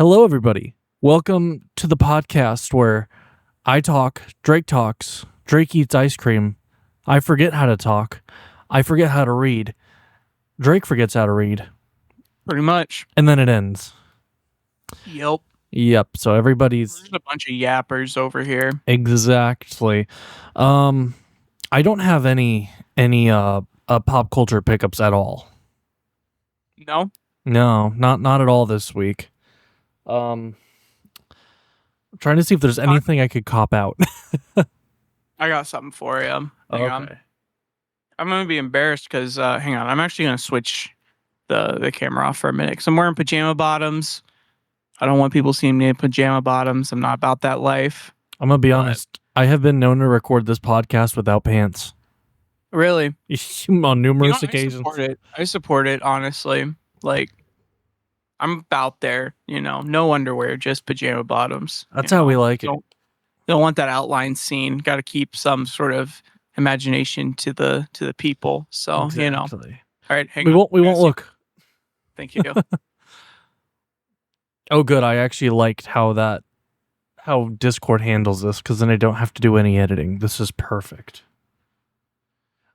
Hello, everybody. Welcome to the podcast where I talk, Drake talks, Drake eats ice cream. I forget how to talk. I forget how to read. Drake forgets how to read. Pretty much. And then it ends. Yep. So everybody's... There's a bunch of yappers over here. Exactly. I don't have any pop culture pickups at all. No? No, not at all this week. I'm trying to see if there's anything I could cop out. I got something for you. Hang on. I'm going to be embarrassed because, hang on, I'm actually going to switch the camera off for a minute because I'm wearing pajama bottoms. I don't want people seeing me in pajama bottoms. I'm not about that life. I'm going to be honest. I have been known to record this podcast without pants. Really? On numerous occasions. I support it, honestly. Like, I'm about there, no underwear, just pajama bottoms. That's how we like it. Don't want that outline scene. Got to keep some sort of imagination to the people. So, Exactly. All right, we won't look. Thank you. Oh, good. I actually liked how Discord handles this because then I don't have to do any editing. This is perfect.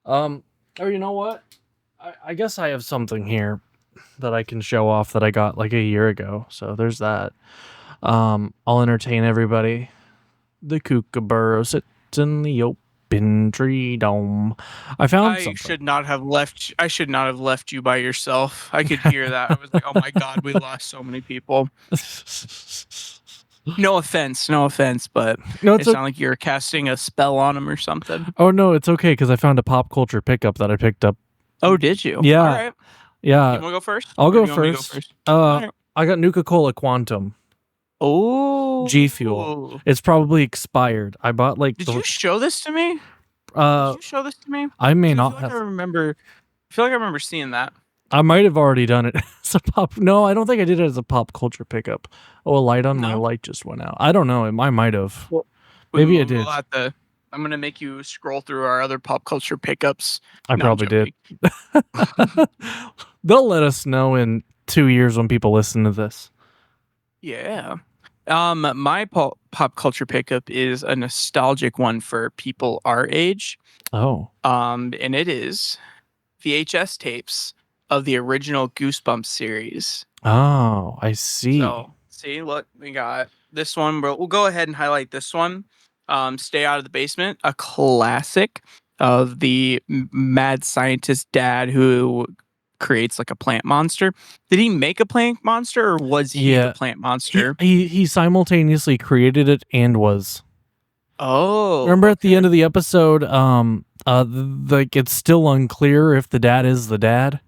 Or you know what? I guess I have something here that I can show off that I got like a year ago. So there's that. I'll entertain everybody. The kookaburra sits in the open tree dome. I found something. I should not have left you by yourself. I could hear that. I was like, oh my God, we lost so many people. No offense, but it sounded like you're casting a spell on them or something. Oh no, it's okay because I found a pop culture pickup that I picked up. Oh, did you? Yeah. All right. Yeah. You want to go first? I'll go first. Right. I got Nuka-Cola Quantum. Oh. G Fuel. It's probably expired. I bought like. Did you show this to me? I may not have. I feel like I remember seeing that. I might have already done it as a pop. No, I don't think I did it as a pop culture pickup. Oh, a light on my light just went out. I don't know. I might have. Well, maybe I did. I'm gonna make you scroll through our other pop culture pickups. I probably did. They'll let us know in 2 years when people listen to this. Yeah. My pop culture pickup is a nostalgic one for people our age. Oh. And it is VHS tapes of the original Goosebumps series. Oh, I see. So, look, we got this one. We'll go ahead and highlight this one. Stay Out of the Basement, a classic of the mad scientist dad who creates like a plant monster. Did he make a plant monster or was he the plant monster? He simultaneously created it and was. Oh. Remember at the end of the episode, like it's still unclear if the dad is the dad?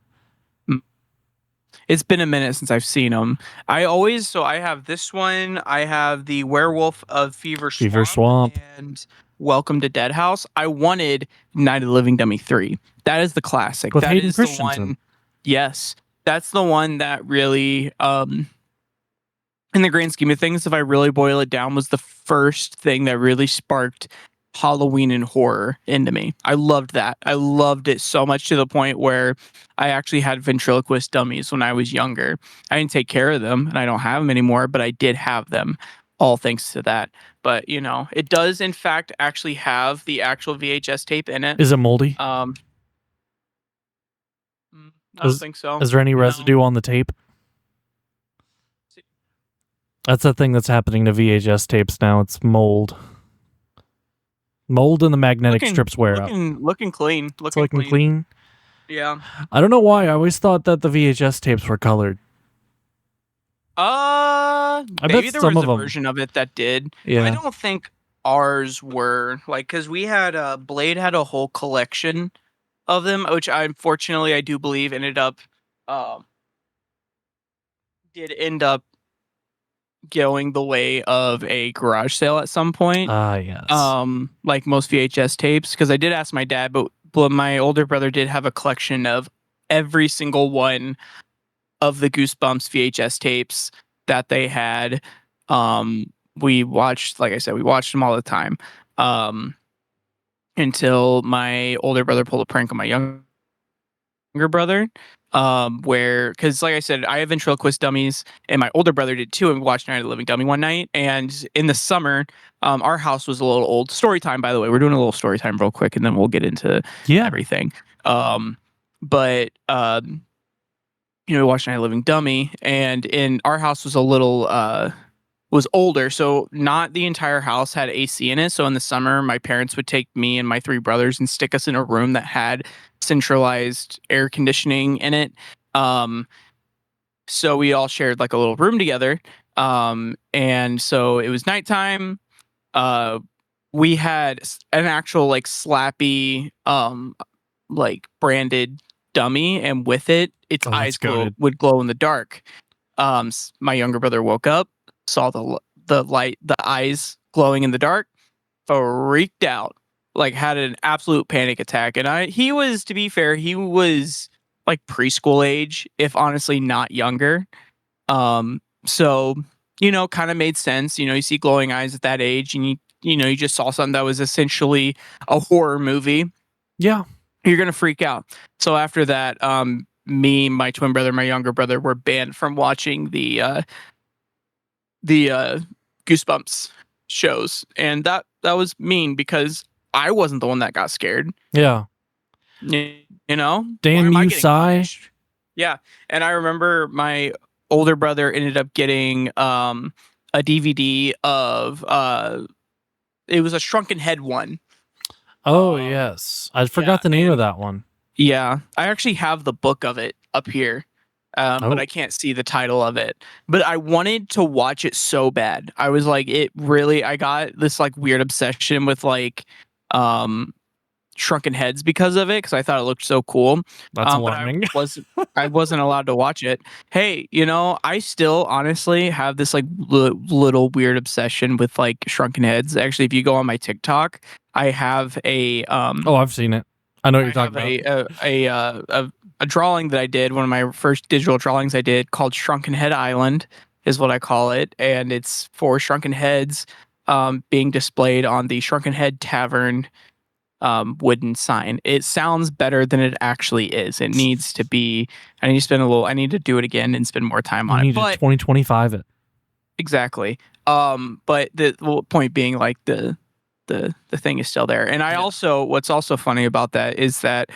It's been a minute since I've seen them. I have this one. I have the Werewolf of Fever Swamp. And Welcome to Dead House. I wanted Night of the Living Dummy 3. That is the classic. With that Hayden is Christensen. The one. Yes. That's the one that really, in the grand scheme of things, if I really boil it down, was the first thing that really sparked Halloween and horror into me. I loved that. I loved it so much to the point where I actually had ventriloquist dummies when I was younger. I didn't take care of them and I don't have them anymore, but I did have them, all thanks to that. But it does in fact actually have the actual VHS tape in it. Is it moldy? I don't think so. Is there any residue on the tape? That's the thing that's happening to VHS tapes now. It's mold. Mold and the magnetic strips wear out. Looking clean. Looking clean? Yeah. I don't know why. I always thought that the VHS tapes were colored. Maybe there was a version of it that did. Yeah. I don't think ours were because we had Blade had a whole collection of them, which unfortunately I do believe did end up going the way of a garage sale at some point. Yes. Like most VHS tapes, because I did ask my dad, but my older brother did have a collection of every single one of the Goosebumps VHS tapes that they had. We watched, like I said, we watched them all the time. Until my older brother pulled a prank on my younger brother, where because like I said, I have ventriloquist dummies, and my older brother did too. And we watched Night of the Living Dummy one night, and in the summer, our house was a little old. Story time, by the way, we're doing a little story time real quick, and then we'll get into everything. But we watched Night of the Living Dummy, and in our house was a little was older, so not the entire house had AC in it. So in the summer, my parents would take me and my three brothers and stick us in a room that had centralized air conditioning in it. So we all shared like a little room together. And so it was nighttime. We had an actual like Slappy, like branded dummy, and with it, its eyes would glow in the dark. My younger brother woke up, saw the light, the eyes glowing in the dark, freaked out, like had an absolute panic attack. And he was, to be fair, he was like preschool age, if honestly not younger. So kind of made sense. You see glowing eyes at that age, and you just saw something that was essentially a horror movie. Yeah, you're gonna freak out. So after that, me, my twin brother, my younger brother were banned from watching the Goosebumps shows, and that was mean because I wasn't the one that got scared. Yeah, damn you, Sai. Yeah, and I remember my older brother ended up getting a DVD of it was a Shrunken Head one. Oh yes, I forgot the name of that one. Yeah, I actually have the book of it up here. But I can't see the title of it. But I wanted to watch it so bad. I was like, I got this like weird obsession with like Shrunken Heads because of it, because I thought it looked so cool. That's alarming. I wasn't allowed to watch it. Hey, I still honestly have this like little weird obsession with like Shrunken Heads. Actually, if you go on my TikTok, I have a I've seen it. I know what you're talking about. A drawing that I did, one of my first digital drawings I did, called Shrunken Head Island, is what I call it. And it's 4 shrunken heads being displayed on the Shrunken Head Tavern wooden sign. It sounds better than it actually is. It needs to be, I need to do it again and spend more time on it. But 2025 it. Exactly. But the point being, like, the thing is still there. And what's also funny about that is that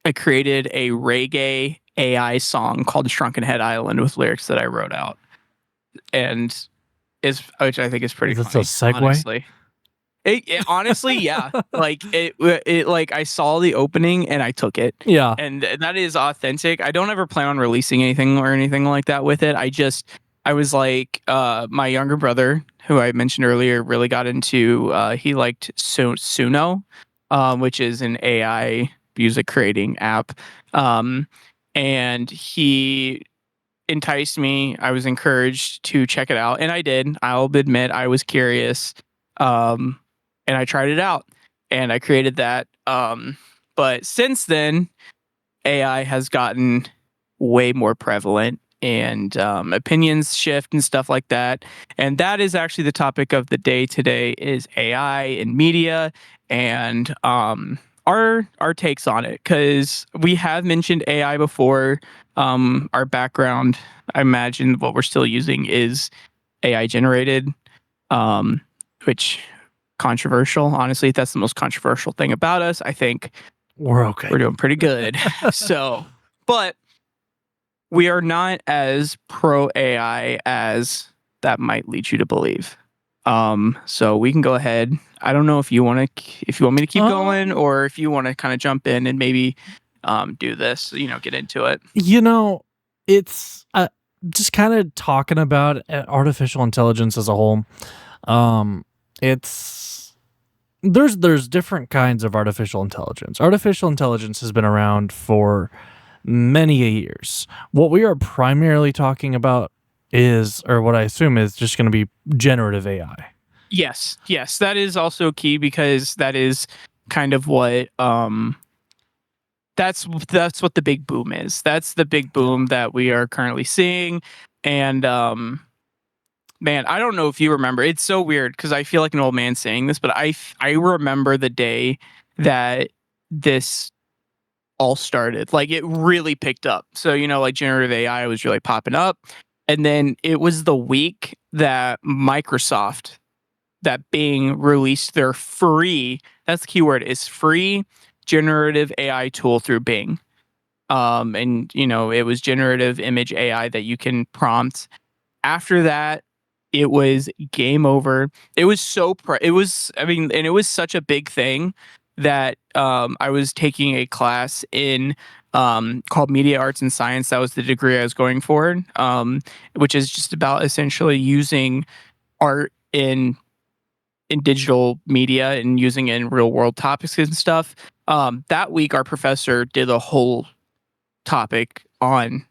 I created a reggae AI song called Shrunken Head Island with lyrics that I wrote out, which I think is pretty funny. That's a segue. Honestly. It honestly, yeah. Like like I saw the opening and I took it. Yeah. And that is authentic. I don't ever plan on releasing anything or anything like that with it. I was like, my younger brother, who I mentioned earlier, really got into, he liked Suno, which is an AI music creating app. And he enticed me. I was encouraged to check it out, and I did. I'll admit I was curious. And I tried it out, and I created that. But since then, AI has gotten way more prevalent, and opinions shift and stuff like that. And that is actually the topic of the day today, is AI in media, and our takes on it, because we have mentioned AI before. Our background, I imagine what we're still using is AI generated, which controversial. Honestly, that's the most controversial thing about us. I think we're okay. We're doing pretty good. But we are not as pro AI as that might lead you to believe. So we can go ahead. I don't know if you want me to keep going, or if you want to kind of jump in and maybe do this, get into it. It's just kind of talking about artificial intelligence as a whole. There's different kinds of artificial intelligence. Artificial intelligence has been around for many years. What we are primarily talking about is, or what I assume is, just going to be generative AI. Yes, that is also key, because that is kind of what that's what the big boom is. That's the big boom that we are currently seeing. And man, I don't know if you remember. It's so weird, because I feel like an old man saying this, but I remember the day that this all started. Like it really picked up. So, like generative AI was really popping up. And then it was the week that Bing released their free, that's the keyword, is free generative AI tool through Bing. And it was generative image AI that you can prompt. After that, it was game over. It was and it was such a big thing that I was taking a class in called Media Arts and Science. That was the degree I was going for, which is just about essentially using art in digital media and using it in real world topics and stuff. That week, our professor did a whole topic on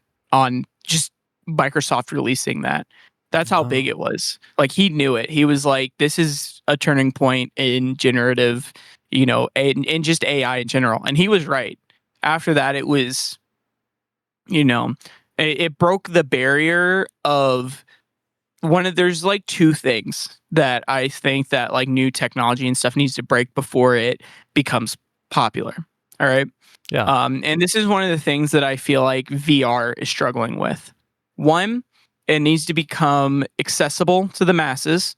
just Microsoft releasing that. That's how big it was. Like he knew it. He was like, "This is a turning point in generative, and just AI in general." And he was right. After that, it was, it broke the barrier of there's like two things that I think that like new technology and stuff needs to break before it becomes popular. All right. Yeah. And this is one of the things that I feel like VR is struggling with. One, it needs to become accessible to the masses.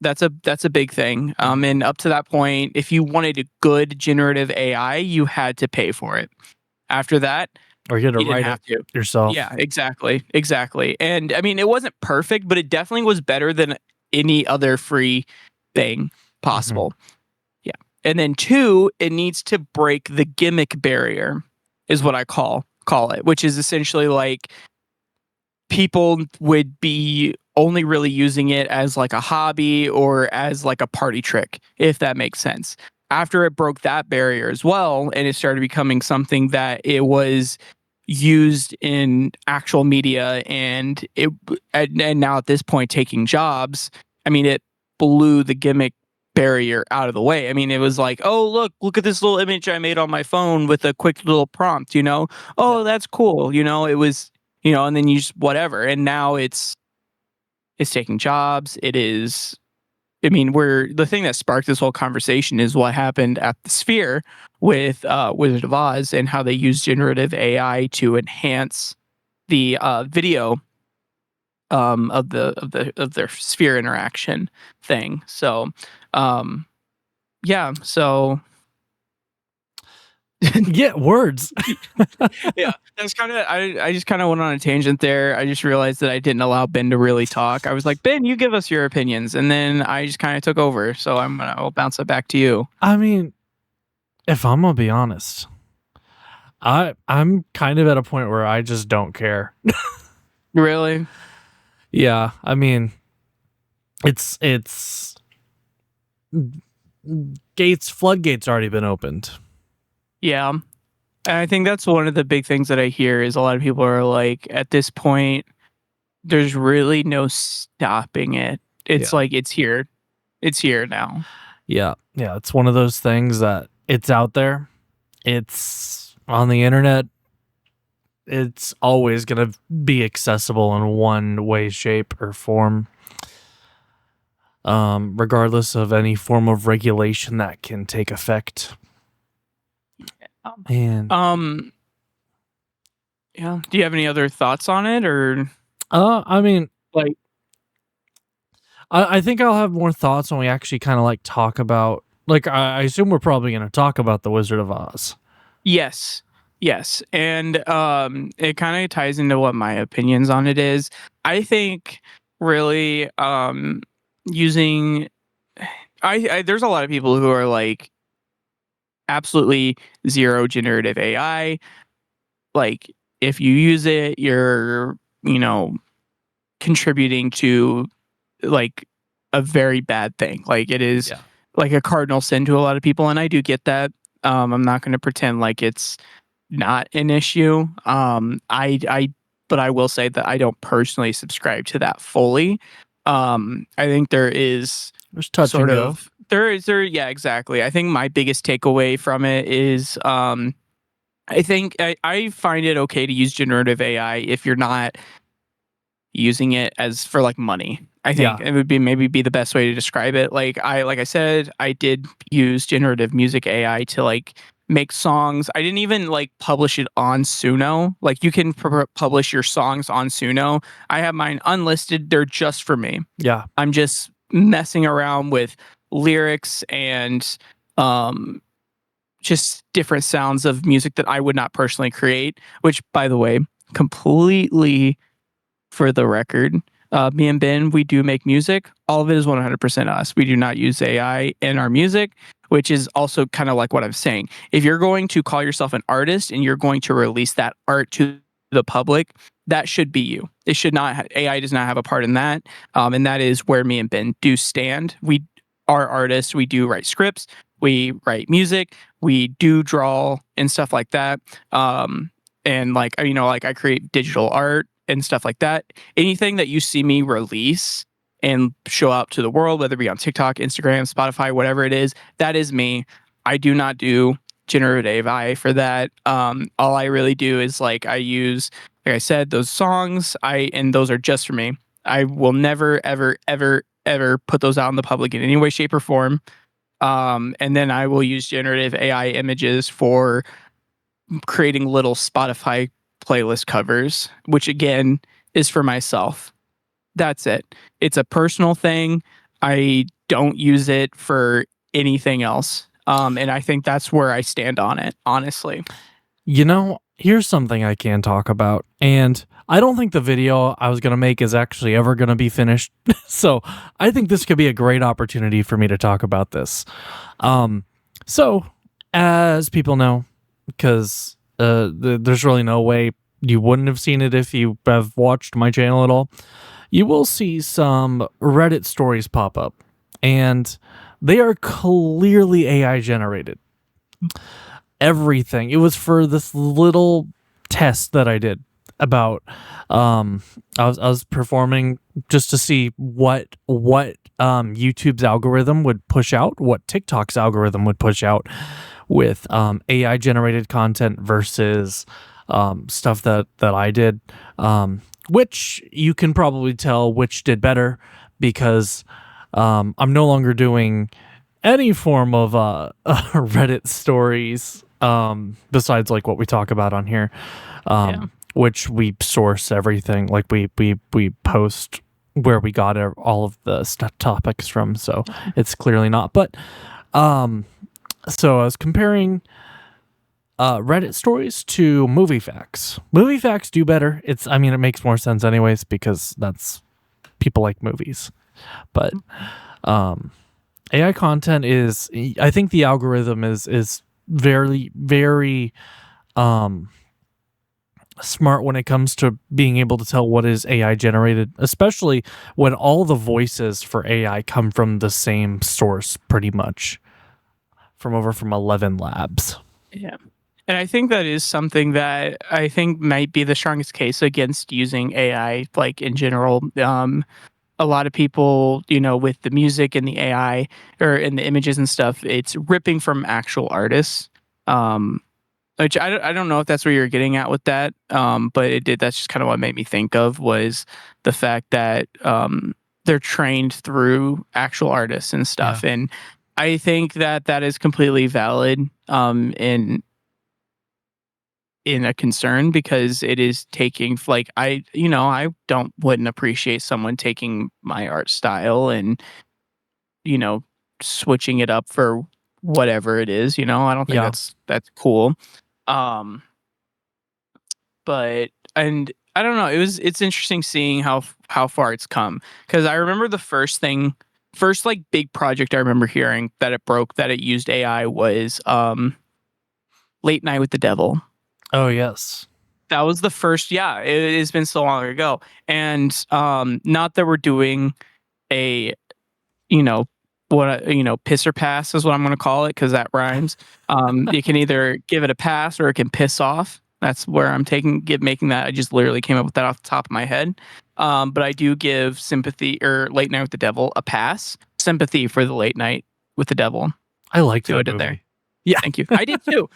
That's a big thing. And up to that point, if you wanted a good generative AI, you had to pay for it. After that, or you had to you didn't write have it to. yourself. Yeah, exactly. And I mean, it wasn't perfect, but it definitely was better than any other free thing possible. Yeah. And then two, it needs to break the gimmick barrier, is what I call it, which is essentially like people would be only really using it as like a hobby or as like a party trick, if that makes sense. After it broke that barrier as well, and it started becoming something that it was used in actual media and now at this point taking jobs, I mean, it blew the gimmick barrier out of the way. I mean, it was like, oh, look at this little image I made on my phone with a quick little prompt, oh, that's cool. It was, and then you just whatever. And now it's taking jobs. It is, I mean, the thing that sparked this whole conversation is what happened at the Sphere with Wizard of Oz and how they use generative AI to enhance the video of their Sphere interaction thing. So, yeah. So, yeah, words. yeah, that's kind of. I just kind of went on a tangent there. I just realized that I didn't allow Ben to really talk. I was like, Ben, you give us your opinions, and then I just kind of took over. So I'll bounce it back to you. I mean, if I'm gonna be honest, I'm kind of at a point where I just don't care. Really? Yeah, I mean, it's floodgates already been opened. Yeah. And I think that's one of the big things that I hear is a lot of people are like, at this point, there's really no stopping it. It's like, it's here. It's here now. Yeah. Yeah. It's one of those things that it's out there. It's on the internet. It's always going to be accessible in one way, shape, or form. Regardless of any form of regulation that can take effect. And yeah. Do you have any other thoughts on it, or? I mean, like, I think I'll have more thoughts when we actually kind of like talk about. Like, I assume we're probably going to talk about the Wizard of Oz. Yes, and it kind of ties into what my opinions on it is. I think really using, I there's a lot of people who are like, absolutely zero generative AI. Like if you use it, you're, contributing to like a very bad thing. Like it is like a cardinal sin to a lot of people. And I do get that. I'm not going to pretend like it's not an issue. But I will say that I don't personally subscribe to that fully. I think there's touch sort and go. of, yeah, exactly. I think my biggest takeaway from it is I think I find it okay to use generative AI if you're not using it as for like money. I think it would be maybe the best way to describe it. Like I said, I did use generative music AI to like make songs. I didn't even like publish it on Suno. Like you can publish your songs on Suno. I have mine unlisted. They're just for me. Yeah. I'm just messing around with lyrics and just different sounds of music that I would not personally create, which by the way, completely for the record, me and Ben, we do make music. All of it is 100% us. We do not use AI in our music, which is also kind of like what I'm saying. If you're going to call yourself an artist and you're going to release that art to the public, that should be you. It should not. AI does not have a part in that, and that is where me and Ben do stand. We are artists. We do write scripts. We write music. We do draw and stuff like that. And like like I create digital art and stuff like that. Anything that you see me release and show out to the world, whether it be on TikTok, Instagram, Spotify, whatever it is, that is me. I do not do generative AI for that. All I really do is like I use, like I said, those songs. And those are just for me. I will never, ever, ever, ever put those out in the public in any way, shape, or form. And then I will use generative AI images for creating little Spotify playlist covers, which again is for myself. That's it. It's a personal thing. I don't use it for anything else. And I think that's where I stand on it, honestly. Here's something I can talk about. And I don't think the video I was going to make is actually ever going to be finished. So I think this could be a great opportunity for me to talk about this. So as people know, because there's really no way you wouldn't have seen it if you have watched my channel at all, you will see some Reddit stories pop up. And they are clearly AI generated. Everything. It was for this little test that I did about I was performing just to see what YouTube's algorithm would push out, what TikTok's algorithm would push out with AI generated content versus stuff that I did, which you can probably tell which did better because I'm no longer doing any form of Reddit stories besides like what we talk about on here, which we source everything. Like we post where we got all of the topics from, so it's clearly not. But so I was comparing Reddit stories to movie facts. Movie facts do better. It makes more sense anyways because that's people like movies. But AI content is, I think the algorithm is very, very smart when it comes to being able to tell what is AI generated, especially when all the voices for AI come from the same source pretty much from 11 labs. Yeah. And I think that is something that I think might be the strongest case against using AI, like in general. A lot of people, with the music and the AI or in the images and stuff, it's ripping from actual artists. Which I don't know if that's where you're getting at with that. But it did. That's just kind of what made me think of was the fact that they're trained through actual artists and stuff. Yeah. And I think that is completely valid in a concern because it is taking I wouldn't appreciate someone taking my art style and switching it up for whatever it is. I don't think that's cool. But and I don't know, it's interesting seeing how far it's come because I remember the first big project I remember hearing that it broke that it used AI was Late Night with the Devil. Oh, yes. That was the first. Yeah, it has been so long ago. And not that we're doing a, piss or pass is what I'm going to call it because that rhymes. You can either give it a pass or it can piss off. That's where I'm making that. I just literally came up with that off the top of my head. But I do give Sympathy or Late Night with the Devil a pass. Sympathy for the Late Night with the Devil. I liked that movie. There. Yeah, thank you. I did too.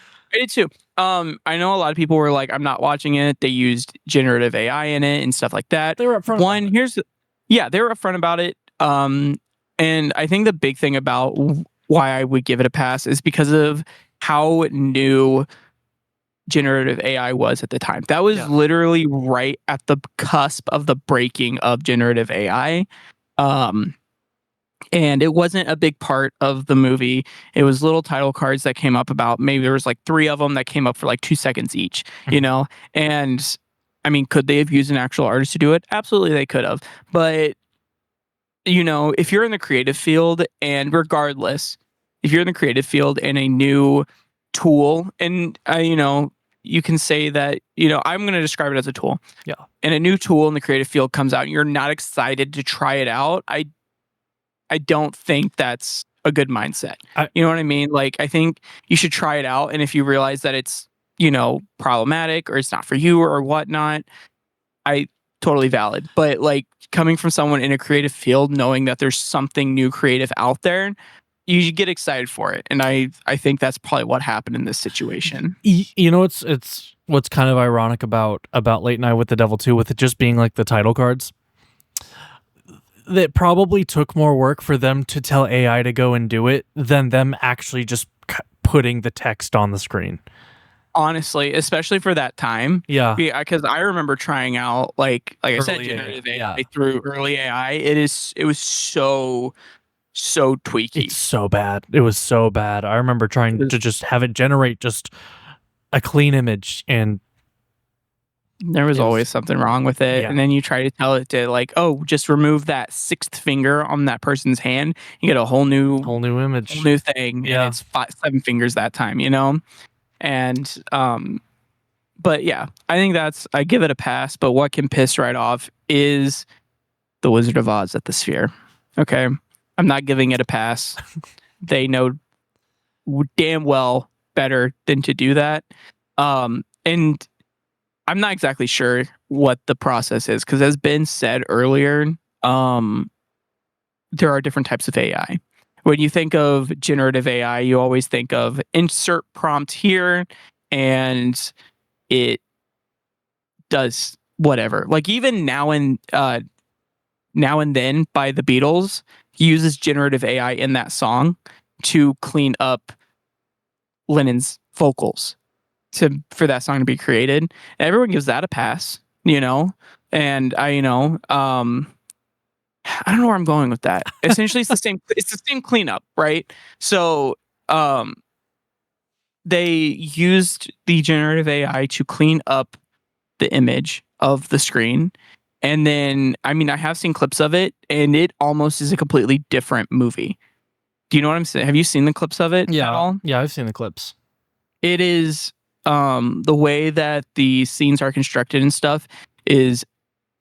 I know a lot of people were like, I'm not watching it. They used generative AI in it and stuff like that. They were upfront. They were upfront about it. And I think the big thing about why I would give it a pass is because of how new generative AI was at the time. That was literally right at the cusp of the breaking of generative AI. And it wasn't a big part of the movie. It was little title cards that came up about, maybe there was like 3 of them that came up for like 2 seconds each, you know? And I mean, could they have used an actual artist to do it? Absolutely they could have. But you know, if you're in the creative field, and regardless, if you're in the creative field and a new tool, and you know, you can say that, you know, I'm going to describe it as a tool. Yeah. And a new tool in the creative field comes out and you're not excited to try it out. I don't think that's a good mindset. You know what I mean? Like, I think you should try it out. And if you realize that it's, you know, problematic or it's not for you or whatnot, totally valid. But like, coming from someone in a creative field, knowing that there's something new creative out there, you get excited for it. And I think that's probably what happened in this situation. You know, it's what's kind of ironic about Late Night with the Devil too, with it just being like the title cards. That probably took more work for them to tell AI to go and do it than them actually just putting the text on the screen. Honestly, especially for that time. Yeah. Because I remember trying out, like I said, generative AI through early AI. It was so tweaky. It's so bad. It was so bad. I remember trying to just have it generate just a clean image, and there was always something wrong with it. Yeah. And then you try to tell it to, like, oh, just remove that 6th finger on that person's hand. You get a whole new image, whole new thing. Yeah. And it's 7 fingers that time, you know? And, but yeah, I think I give it a pass, but what can piss right off is the Wizard of Oz at the Sphere. Okay. I'm not giving it a pass. They know damn well better than to do that. And I'm not exactly sure what the process is, because as Ben said earlier, there are different types of AI. When you think of generative AI, you always think of insert prompt here and it does whatever. Like even Now and Then by the Beatles uses generative AI in that song to clean up Lennon's vocals for that song to be created. Everyone gives that a pass, you know? And I don't know where I'm going with that. Essentially, it's the same cleanup, right? So they used the generative AI to clean up the image of the screen. And then, I mean, I have seen clips of it, and it almost is a completely different movie. Do you know what I'm saying? Have you seen the clips of it at all? Yeah, I've seen the clips. It is, the way that the scenes are constructed and stuff is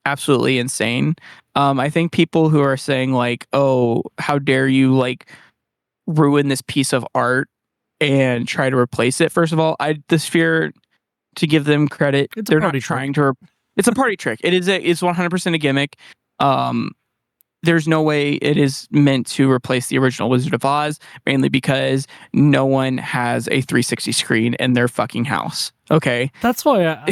absolutely insane. I think people who are saying like, oh, how dare you like ruin this piece of art and try to replace it. First of all, the Sphere, to give them credit, they're not trying to. It's a party trick. It's 100% a gimmick. There's no way it is meant to replace the original Wizard of Oz, mainly because no one has a 360 screen in their fucking house. Okay, that's why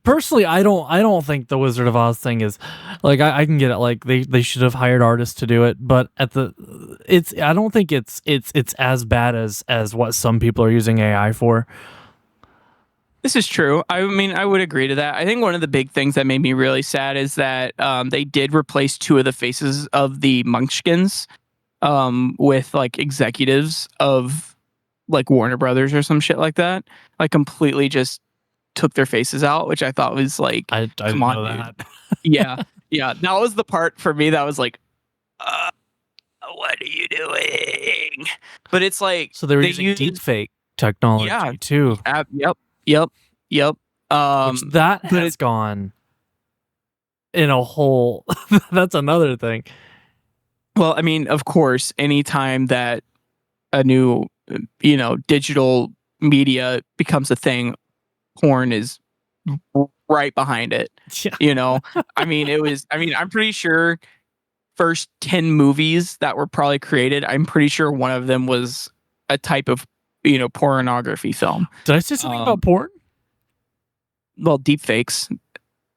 personally I don't think the Wizard of Oz thing is like, I can get it, like they should have hired artists to do it, but I don't think it's as bad as what some people are using AI for. This is true. I mean, I would agree to that. I think one of the big things that made me really sad is that they did replace 2 of the faces of the Munchkins with like executives of like Warner Brothers or some shit like that. Like completely just took their faces out, which I thought was like, I come on, know dude. that. Yeah. That was the part for me that was like, what are you doing? But it's like, so they were using deepfake technology too. Yep. Which that has gone in a hole. That's another thing. Well, I mean, of course, anytime that a new, digital media becomes a thing, porn is right behind it. Yeah. I mean, I'm pretty sure first 10 movies that were probably created, I'm pretty sure one of them was a type of, pornography film. Did I say something about porn? Well, deep fakes.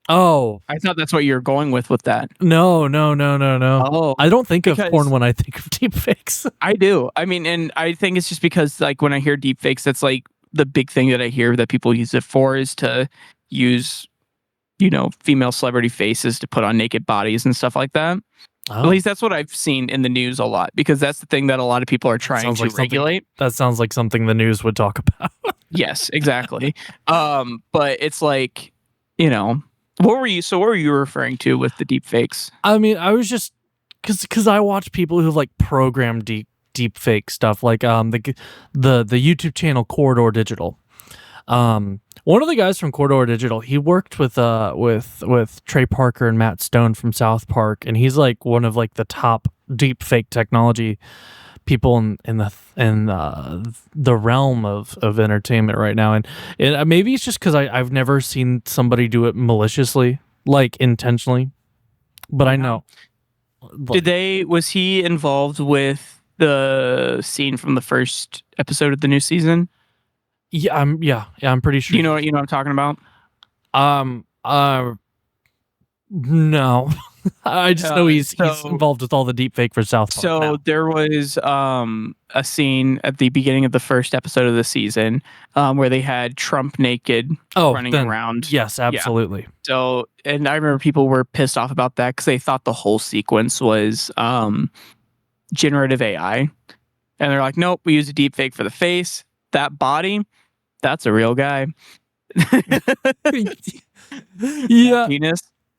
Oh, I thought that's what you were going with that. no. Oh, I don't think of because porn when I think of deepfakes. I do. I mean, and I think it's just because like when I hear deepfakes, that's like the big thing that I hear that people use it for is to use, female celebrity faces to put on naked bodies and stuff like that. At Oh, least that's what I've seen in the news a lot because that's the thing that a lot of people are that trying sounds to like something. regulate. That sounds like something the news would talk about. Yes, exactly. But it's like, what were you referring to with the deep fakes? I mean, I was just because I watch people who like program deep fake stuff, like the YouTube channel Corridor Digital. One of the guys from Corridor Digital, he worked with Trey Parker and Matt Stone from South Park, and he's like one of like the top deep fake technology people in the realm of entertainment right now. And maybe it's just because I've never seen somebody do it maliciously, like intentionally, but I know. Was he involved with the scene from the first episode of the new season? Yeah, I'm pretty sure. You know what I'm talking about? No. I just know he's so- involved with all the deep fake for South Park So now. there was a scene at the beginning of the first episode of the season where they had Trump naked running around. Yes, absolutely. So, and I remember people were pissed off about that because they thought the whole sequence was generative AI. And they're like, nope, we used a deep fake for the face. That body, that's a real guy. Yeah.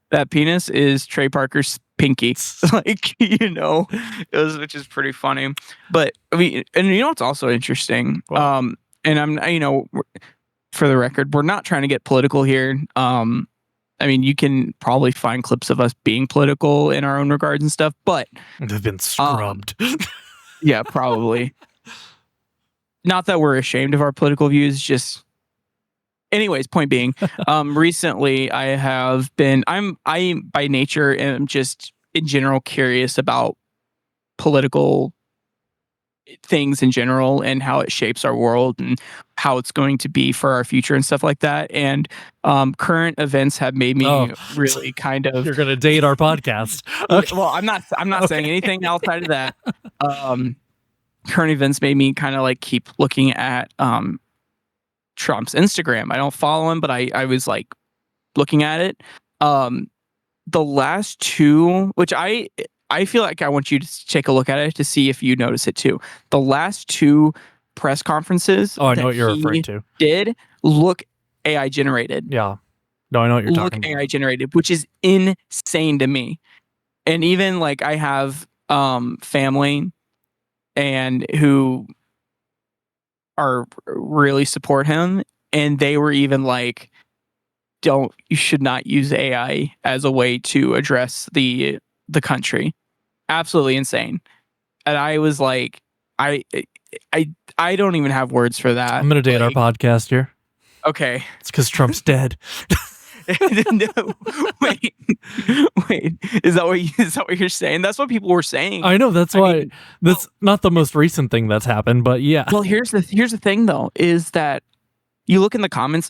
That penis is Trey Parker's pinky. Like, which is pretty funny. But I mean, and what's also interesting? Wow. And I'm, for the record, we're not trying to get political here. I mean, you can probably find clips of us being political in our own regards and stuff, but they've been scrubbed. Yeah, probably. Not that we're ashamed of our political views, just anyways, point being, recently I by nature am just in general curious about political things in general and how it shapes our world and how it's going to be for our future and stuff like that. And current events have made me really kind of. You're gonna date our podcast. Okay. Well, I'm not saying anything outside of that. Current events made me kind of like keep looking at Trump's Instagram. I don't follow him, but I was like looking at it. The last two, which I feel like I want you to take a look at it to see if you notice it too. The last two press conferences. Oh, I know what you're referring to. Did look AI generated. Yeah. No, I know what you're talking about. Look AI generated, which is insane to me. And even like I have family and who are really support him, and they were even like, you should not use AI as a way to address the country. Absolutely insane. And I was like, I don't even have words for that. I'm gonna date our podcast here. Okay. It's because Trump's dead. No, wait. Is that what you're saying? That's what people were saying. I know. That's why. That's not the most recent thing that's happened, but yeah. Well, here's the thing though, is that you look in the comments,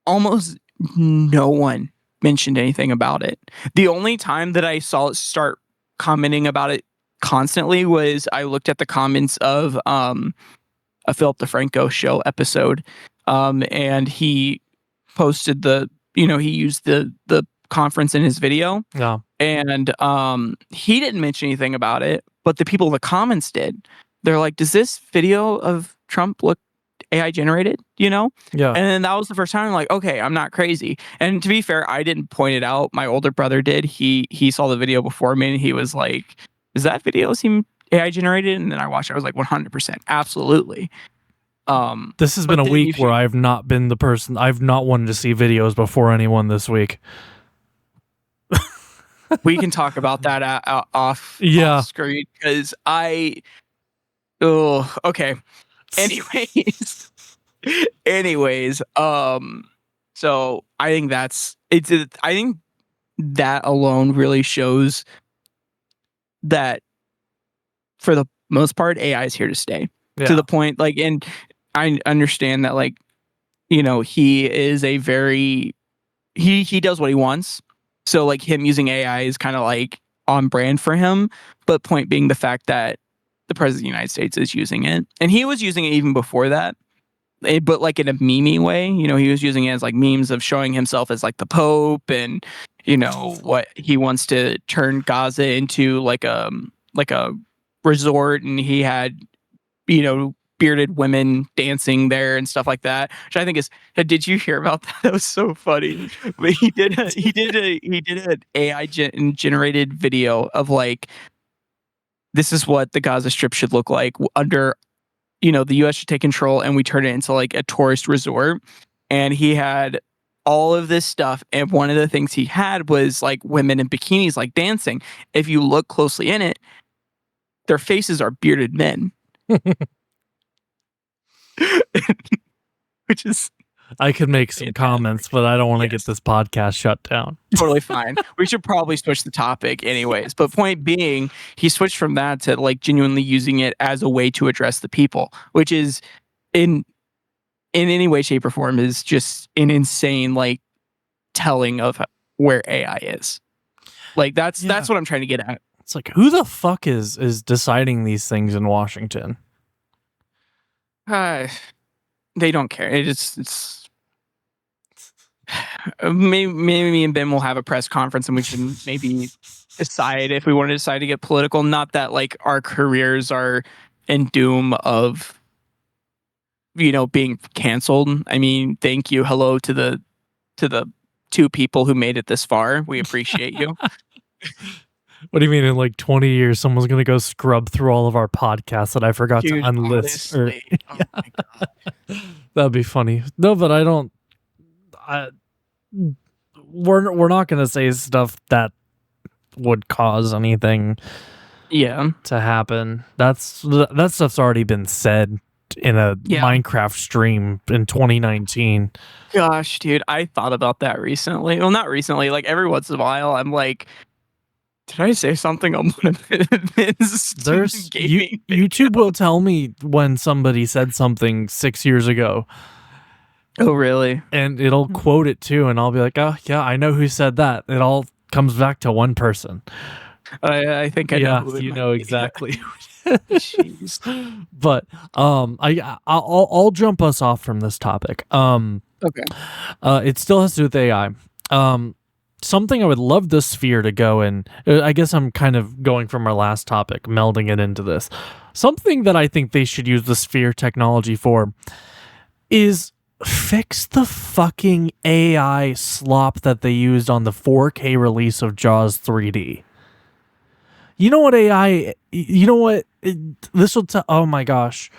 almost no one mentioned anything about it. The only time that I saw it start commenting about it constantly was I looked at the comments of a Philip DeFranco show episode, and he posted he used the conference in his video. Yeah. And he didn't mention anything about it, but the people in the comments did. They're like, does this video of Trump look AI generated? Yeah. And then that was the first time I'm like, okay, I'm not crazy. And to be fair, I didn't point it out. My older brother did. He saw the video before me and he was like, does that video seem AI generated? And then I watched it. I was like, 100%. Absolutely. This has been a week where I've not been the person. I've not wanted to see videos before anyone this week. We can talk about that off screen because okay. Anyways, so I think I think that alone really shows that for the most part, AI is here to stay. To the point, like, and I understand that, like, he is he does what he wants. So like him using AI is kind of like on brand for him. But point being the fact that the president of the United States is using it, and he was using it even before that. But like in a meme way, he was using it as like memes of showing himself as like the Pope, and what he wants to turn Gaza into like a resort, and he had bearded women dancing there and stuff like that, which I think is. Did you hear about that? That was so funny. But he did an AI generated video of like, this is what the Gaza Strip should look like under. The U.S. should take control, and we turn it into like a tourist resort. And he had all of this stuff, and one of the things he had was like women in bikinis, like dancing. If you look closely in it, their faces are bearded men, which is. I could make some comments, but I don't want to get this podcast shut down. Totally fine. We should probably switch the topic anyways. But point being, he switched from that to like genuinely using it as a way to address the people, which is in any way, shape, or form is just an insane like telling of where AI is. Like that's what I'm trying to get at. It's like, who the fuck is deciding these things in Washington? They don't care. It's maybe me and Ben will have a press conference, and we can maybe decide if we want to decide to get political. Not that like our careers are in doom of being canceled. I mean, thank you. Hello to the two people who made it this far. We appreciate you. What do you mean in like 20 years someone's going to go scrub through all of our podcasts that I forgot to unlist? Oh my God. That'd be funny. No, but we're not going to say stuff that would cause anything to happen. That stuff's already been said in a Minecraft stream in 2019. Gosh, dude, I thought about that recently. Well, not recently. Like every once in a while, I'm like, did I say something on one of There's YouTube will tell me when somebody said something 6 years ago. Oh, really? And it'll quote it too, and I'll be like, oh yeah, I know who said that. It all comes back to one person. I think I know. Yeah, you know exactly. Jeez. But I'll jump us off from this topic. Okay. It still has to do with AI. Something I would love the Sphere to go in. I guess I'm kind of going from our last topic, melding it into this. Something that I think they should use the Sphere technology for is fix the fucking AI slop that they used on the 4K release of Jaws 3D. You know what AI? You know what? This will tell. Oh my gosh.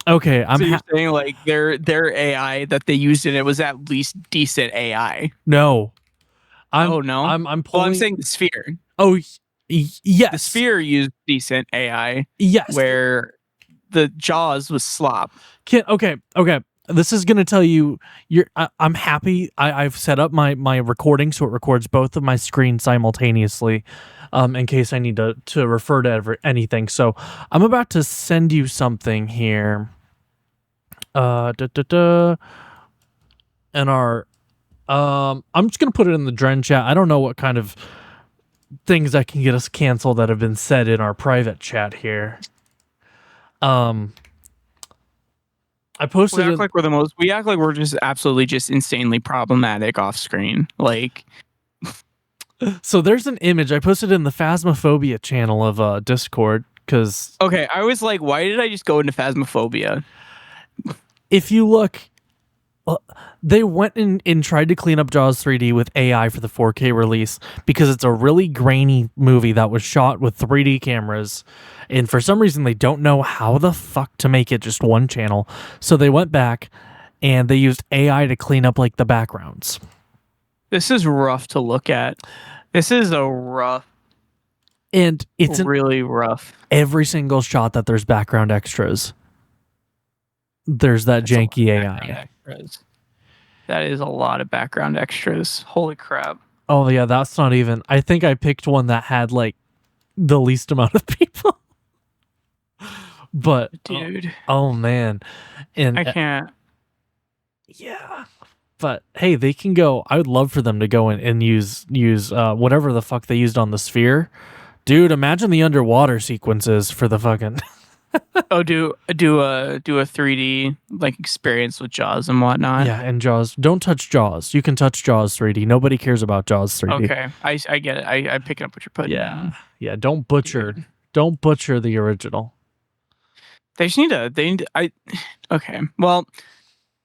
Okay, so you're saying like their AI that they used in it was at least decent AI? No. I'm pulling. Well, I'm saying the Sphere. Oh, yes. The Sphere used decent AI. Yes. Where the Jaws was slop. Okay. This is gonna tell you. I'm happy. I've set up my recording so it records both of my screens simultaneously, in case I need to refer to anything. So I'm about to send you something here. And I'm just gonna put it in the Dren chat. I don't know what kind of things that can get us canceled that have been said in our private chat here. I posted. We act like we're just absolutely just insanely problematic off screen. Like, so there's an image I posted in the Phasmophobia channel of Discord because. Okay, I was like, why did I just go into Phasmophobia? If you look. Well, they went and tried to clean up Jaws 3D with AI for the 4K release because it's a really grainy movie that was shot with 3D cameras, and for some reason they don't know how the fuck to make it just one channel. So they went back and they used AI to clean up like the backgrounds. This is rough to look at. This is a rough, and it's really rough. Every single shot that there's background extras. There's that janky AI. That is a lot of background extras. Holy crap. Oh yeah, that's not even. I think I picked one that had like the least amount of people. But dude. Oh man. And I can't. Yeah. But hey, they can go. I would love for them to go and use whatever the fuck they used on the Sphere. Dude, imagine the underwater sequences for the fucking Oh, do a 3D like experience with Jaws and whatnot. yeah, and Jaws. Don't touch Jaws. You can touch Jaws 3D. Nobody cares about Jaws 3D. Okay, I get it. I'm picking up what you're putting. Yeah, yeah. Don't butcher the original. They just need to. Okay. Well,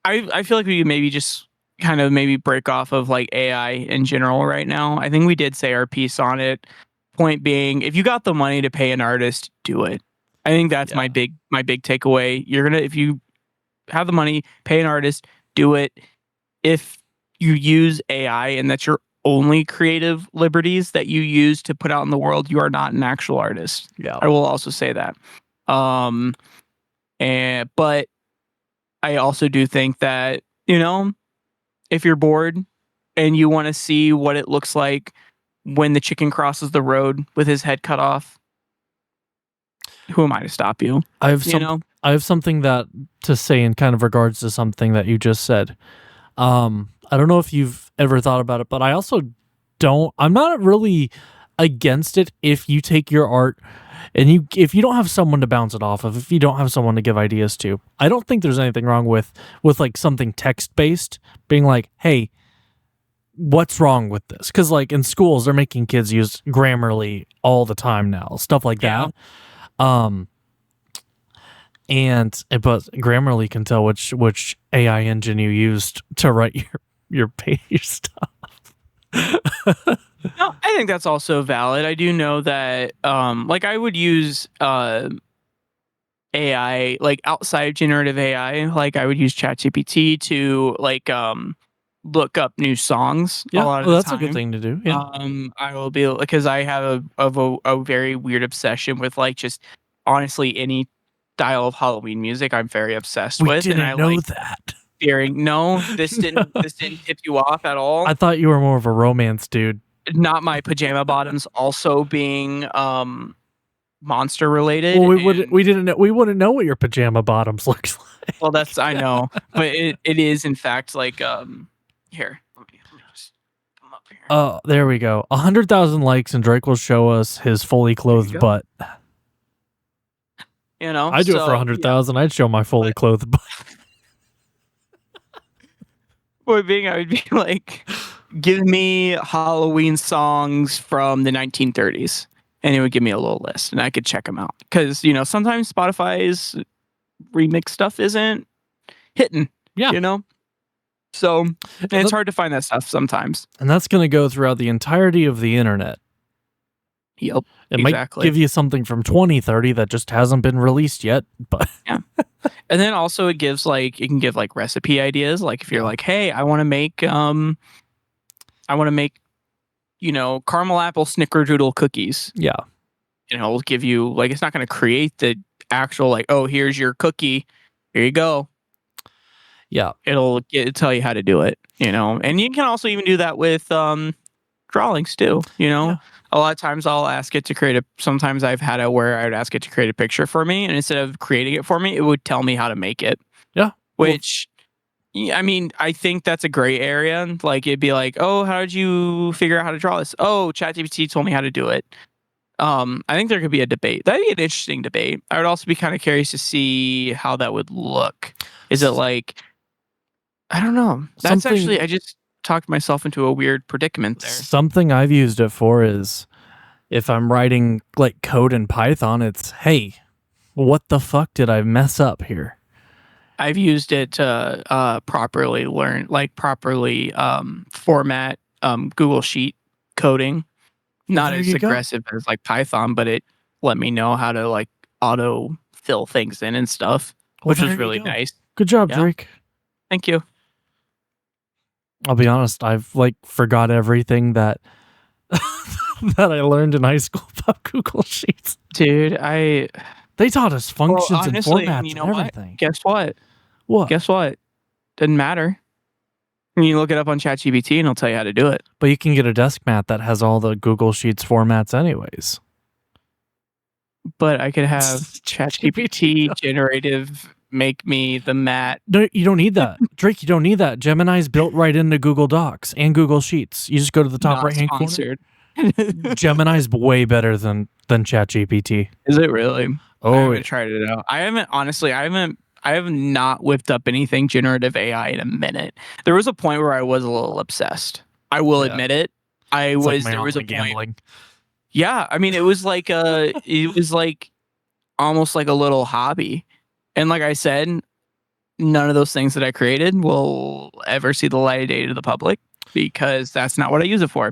I feel like we could maybe just kind of maybe break off of like AI in general right now. I think we did say our piece on it. Point being, if you got the money to pay an artist, do it. I think that's my big takeaway. If you have the money, pay an artist, do it. If you use AI and that's your only creative liberties that you use to put out in the world, you are not an actual artist. Yeah. I will also say that. But I also do think that, if you're bored and you want to see what it looks like when the chicken crosses the road with his head cut off, who am I to stop you? I have something that to say in kind of regards to something that you just said. I don't know if you've ever thought about it, but I also I'm not really against it if you take your art and if you don't have someone to bounce it off of, if you don't have someone to give ideas to. I don't think there's anything wrong with like something text-based being like, hey, what's wrong with this? Because like in schools, they're making kids use Grammarly all the time now, stuff like that. But Grammarly can tell which AI engine you used to write your page stuff. No, I think that's also valid. I do know that like I would use AI like outside of generative AI, like I would use ChatGPT to like look up new songs. Yeah, a lot of the that's time. a good thing to do. Yeah. I will be, because I have a very weird obsession with like just honestly any style of Halloween music. I'm very obsessed with. Didn't and I know like that. No, this didn't tip you off at all. I thought you were more of a romance dude. Not my pajama bottoms also being monster related. Well, we wouldn't know what your pajama bottoms looks like. Well, I know, but it is in fact like here. Let me just come up here. Oh, there we go. 100,000 likes and Drake will show us his fully clothed butt. I do it for 100,000. I'd show my fully clothed butt. Point being, I would be like, give me Halloween songs from the 1930s, and it would give me a little list, and I could check them out. Because sometimes Spotify's remix stuff isn't hitting. Yeah. So it's hard to find that stuff sometimes. And that's going to go throughout the entirety of the internet. Yep. It might give you something from 2030 that just hasn't been released yet, but yeah. And then also it can give like recipe ideas. Like if you're like, hey, I want to make caramel apple snickerdoodle cookies. Yeah. It'll give you like, it's not going to create the actual like, oh, here's your cookie. Here you go. Yeah. It'll tell you how to do it, and you can also even do that with drawings too, Yeah. A lot of times I'll ask it to sometimes I've had it where I would ask it to create a picture for me, and instead of creating it for me, it would tell me how to make it. Yeah. Which, I mean, I think that's a gray area. Like, it'd be like, oh, how did you figure out how to draw this? Oh, ChatGPT told me how to do it. I think there could be a debate. That'd be an interesting debate. I would also be kind of curious to see how that would look. Is it like, I don't know. That's actually, I just talked myself into a weird predicament there. Something I've used it for is if I'm writing like code in Python, it's, hey, what the fuck did I mess up here? I've used it to properly format Google Sheet coding. Not as aggressive as like Python, but it let me know how to like auto fill things in and stuff, which was really nice. Good job, Drake. Thank you. I'll be honest, I've like forgot everything that that I learned in high school about Google Sheets. Dude, they taught us functions and formats and everything. What? Guess what? What? Guess what? Doesn't matter. You look it up on ChatGPT and it'll tell you how to do it. But you can get a desk mat that has all the Google Sheets formats anyways. But I could have ChatGPT generative make me the Matt. No, you don't need that. Drake, you don't need that. Gemini's built right into Google Docs and Google Sheets. You just go to the top Not right-hand corner. sponsored. Gemini's way better than ChatGPT. Is it really? I Oh, haven't tried it out. I have not whipped up anything generative AI in a minute. There was a point where I was a little obsessed. I will Yeah. admit it. it's like my There was a only point. gambling. Yeah, I mean, it was like almost like a little hobby. And like I said, none of those things that I created will ever see the light of day to the public because that's not what I use it for.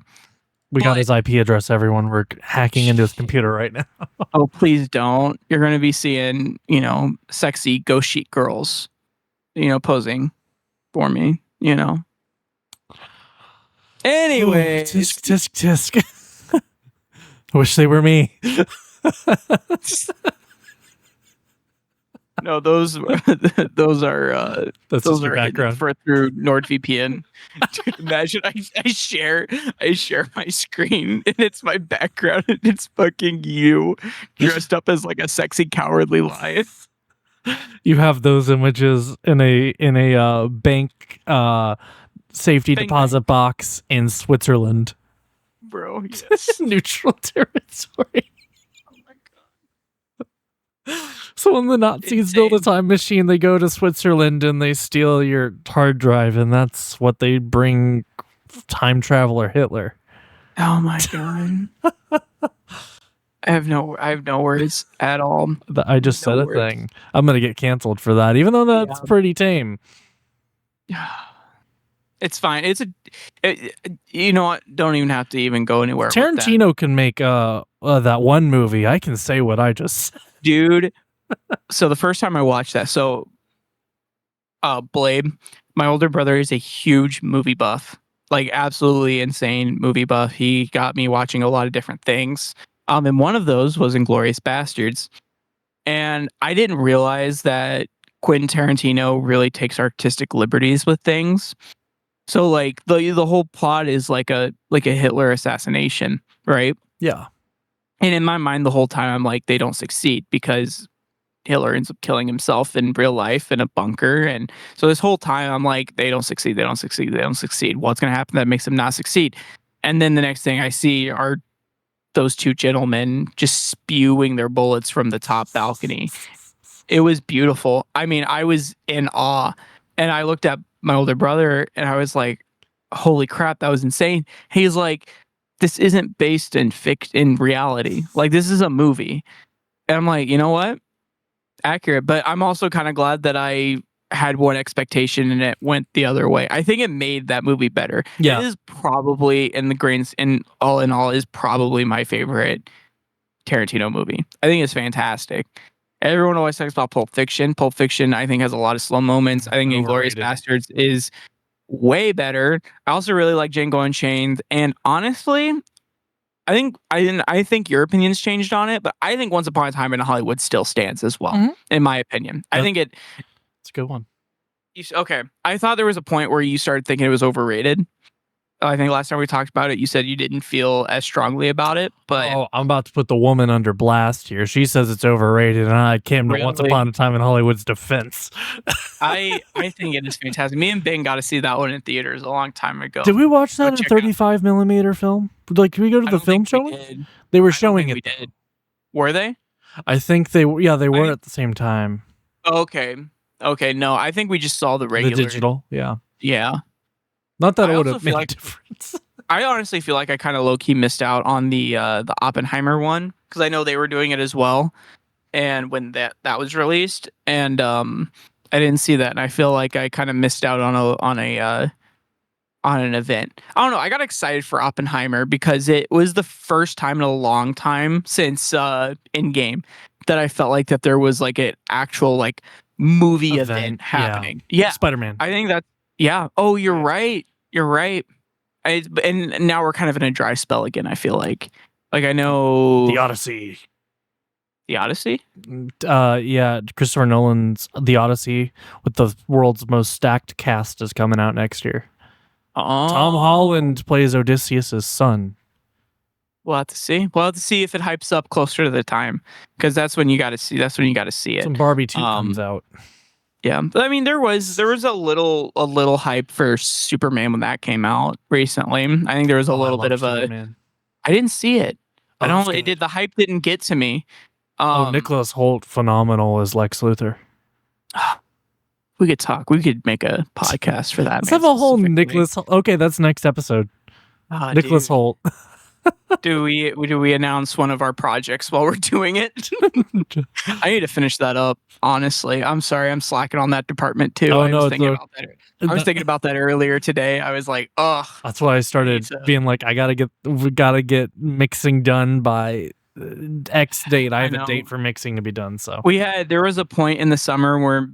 We got his IP address, everyone. We're hacking into his computer right now. Oh, please don't. You're going to be seeing, sexy ghost sheet girls, posing for me, Anyway. Tisk, tisk, tisk. I wish they were me. No, those are That's those just your are hidden background. through NordVPN. Dude, imagine I share my screen and it's my background and it's fucking you dressed up as like a sexy cowardly lion. You have those images in a bank safety Bank. deposit box in Switzerland. Bro, yes. Neutral territory. So when the Nazis build a time machine, they go to Switzerland and they steal your hard drive, and that's what they bring time traveler Hitler. Oh my god. I have no words at all. I just said a thing. I'm gonna get canceled for that, even though that's pretty tame. It's fine. You know what? Don't even have to even go anywhere. Tarantino can make that one movie. I can say what I just said. Dude. So the first time I watched that, Blade, my older brother is a huge movie buff, like absolutely insane movie buff. He got me watching a lot of different things. And one of those was Inglourious Bastards. And I didn't realize that Quentin Tarantino really takes artistic liberties with things. So like the whole plot is like a Hitler assassination, right? Yeah. And in my mind, the whole time I'm like, they don't succeed because Hitler ends up killing himself in real life in a bunker. And so this whole time I'm like, they don't succeed. What's going to happen that makes them not succeed? And then the next thing I see are those two gentlemen just spewing their bullets from the top balcony. It was beautiful. I mean, I was in awe. And I looked at my older brother and I was like, holy crap, that was insane. He's like, this isn't based in reality. Like, this is a movie. And I'm like, you know what? Accurate. But I'm also kind of glad that I had one expectation and it went the other way. I think it made that movie better. Yeah. It is probably in all is probably my favorite Tarantino movie. I think it's fantastic. Everyone always talks about Pulp Fiction. Pulp Fiction, I think, has a lot of slow moments. I think Inglourious Bastards is way better. I also really like Django Unchained. And honestly, I think your opinion's changed on it, but I think Once Upon a Time in Hollywood still stands as well, in my opinion. I think it's a good one. Okay. I thought there was a point where you started thinking it was overrated. I think last time we talked about it, you said you didn't feel as strongly about it, but I'm about to put the woman under blast here. She says it's overrated, and I came to Once Upon a Time in Hollywood's defense. I think it is fantastic. Me and Ben got to see that one in theaters a long time ago. Did we watch that in 35 millimeter film? Like, did we go to the film showing? They were showing it. We did. Were they? I think they were. Yeah, they were at the same time. Okay. No, I think we just saw the regular. The digital. Yeah. Yeah. Not that it would have made a difference. I honestly feel like I kind of low-key missed out on the Oppenheimer one because I know they were doing it as well, and when that was released, and I didn't see that, and I feel like I kind of missed out on an event. I don't know. I got excited for Oppenheimer because it was the first time in a long time since Endgame that I felt like that there was like an actual like movie event happening. Yeah. Spider-Man. I think that's. Yeah. Oh, you're right. And now we're kind of in a dry spell again. I feel like I know The Odyssey. The Odyssey. Yeah, Christopher Nolan's The Odyssey with the world's most stacked cast is coming out next year. Tom Holland plays Odysseus' son. We'll have to see. We'll have to see if it hypes up closer to the time because that's when you got to see. That's when you got to see it. Some Barbie 2 comes out. Yeah, but I mean, there was a little hype for Superman when that came out recently. I think there was a Oh, I little bit love of a. Superman. I didn't see it. I Oh, it's don't. It good. did. The hype didn't get to me. Oh, Um, Nicholas Holt, phenomenal as Lex Luthor. we could talk. We could make a podcast for that Let's man have a whole specifically. Nicholas. Okay, that's next episode. Oh, Nicholas dude. Holt. Do we announce one of our projects while we're doing it? I need to finish that up. Honestly, I'm sorry. I'm slacking on that department too. Oh I no, was it's thinking about that. I was thinking about that earlier today. I was like, ugh. that's why I started Pizza. being like, we gotta get mixing done by X date. I have a know. date for mixing to be done. So There was a point in the summer where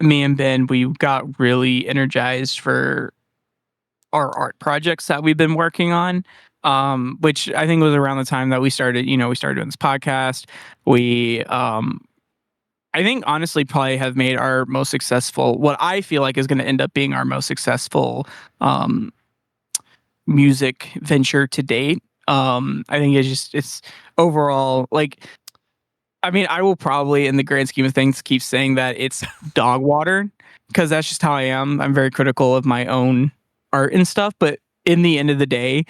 me and Ben, we got really energized for our art projects that we've been working on. Which I think was around the time that we started doing this podcast. We I think honestly probably have made our most successful, what I feel like is going to end up being our most successful um music venture to date. I think it's overall like, I mean, I will probably, in the grand scheme of things, keep saying that it's dog water because that's just how I am. I'm very critical of my own art and stuff, but in the end of the day,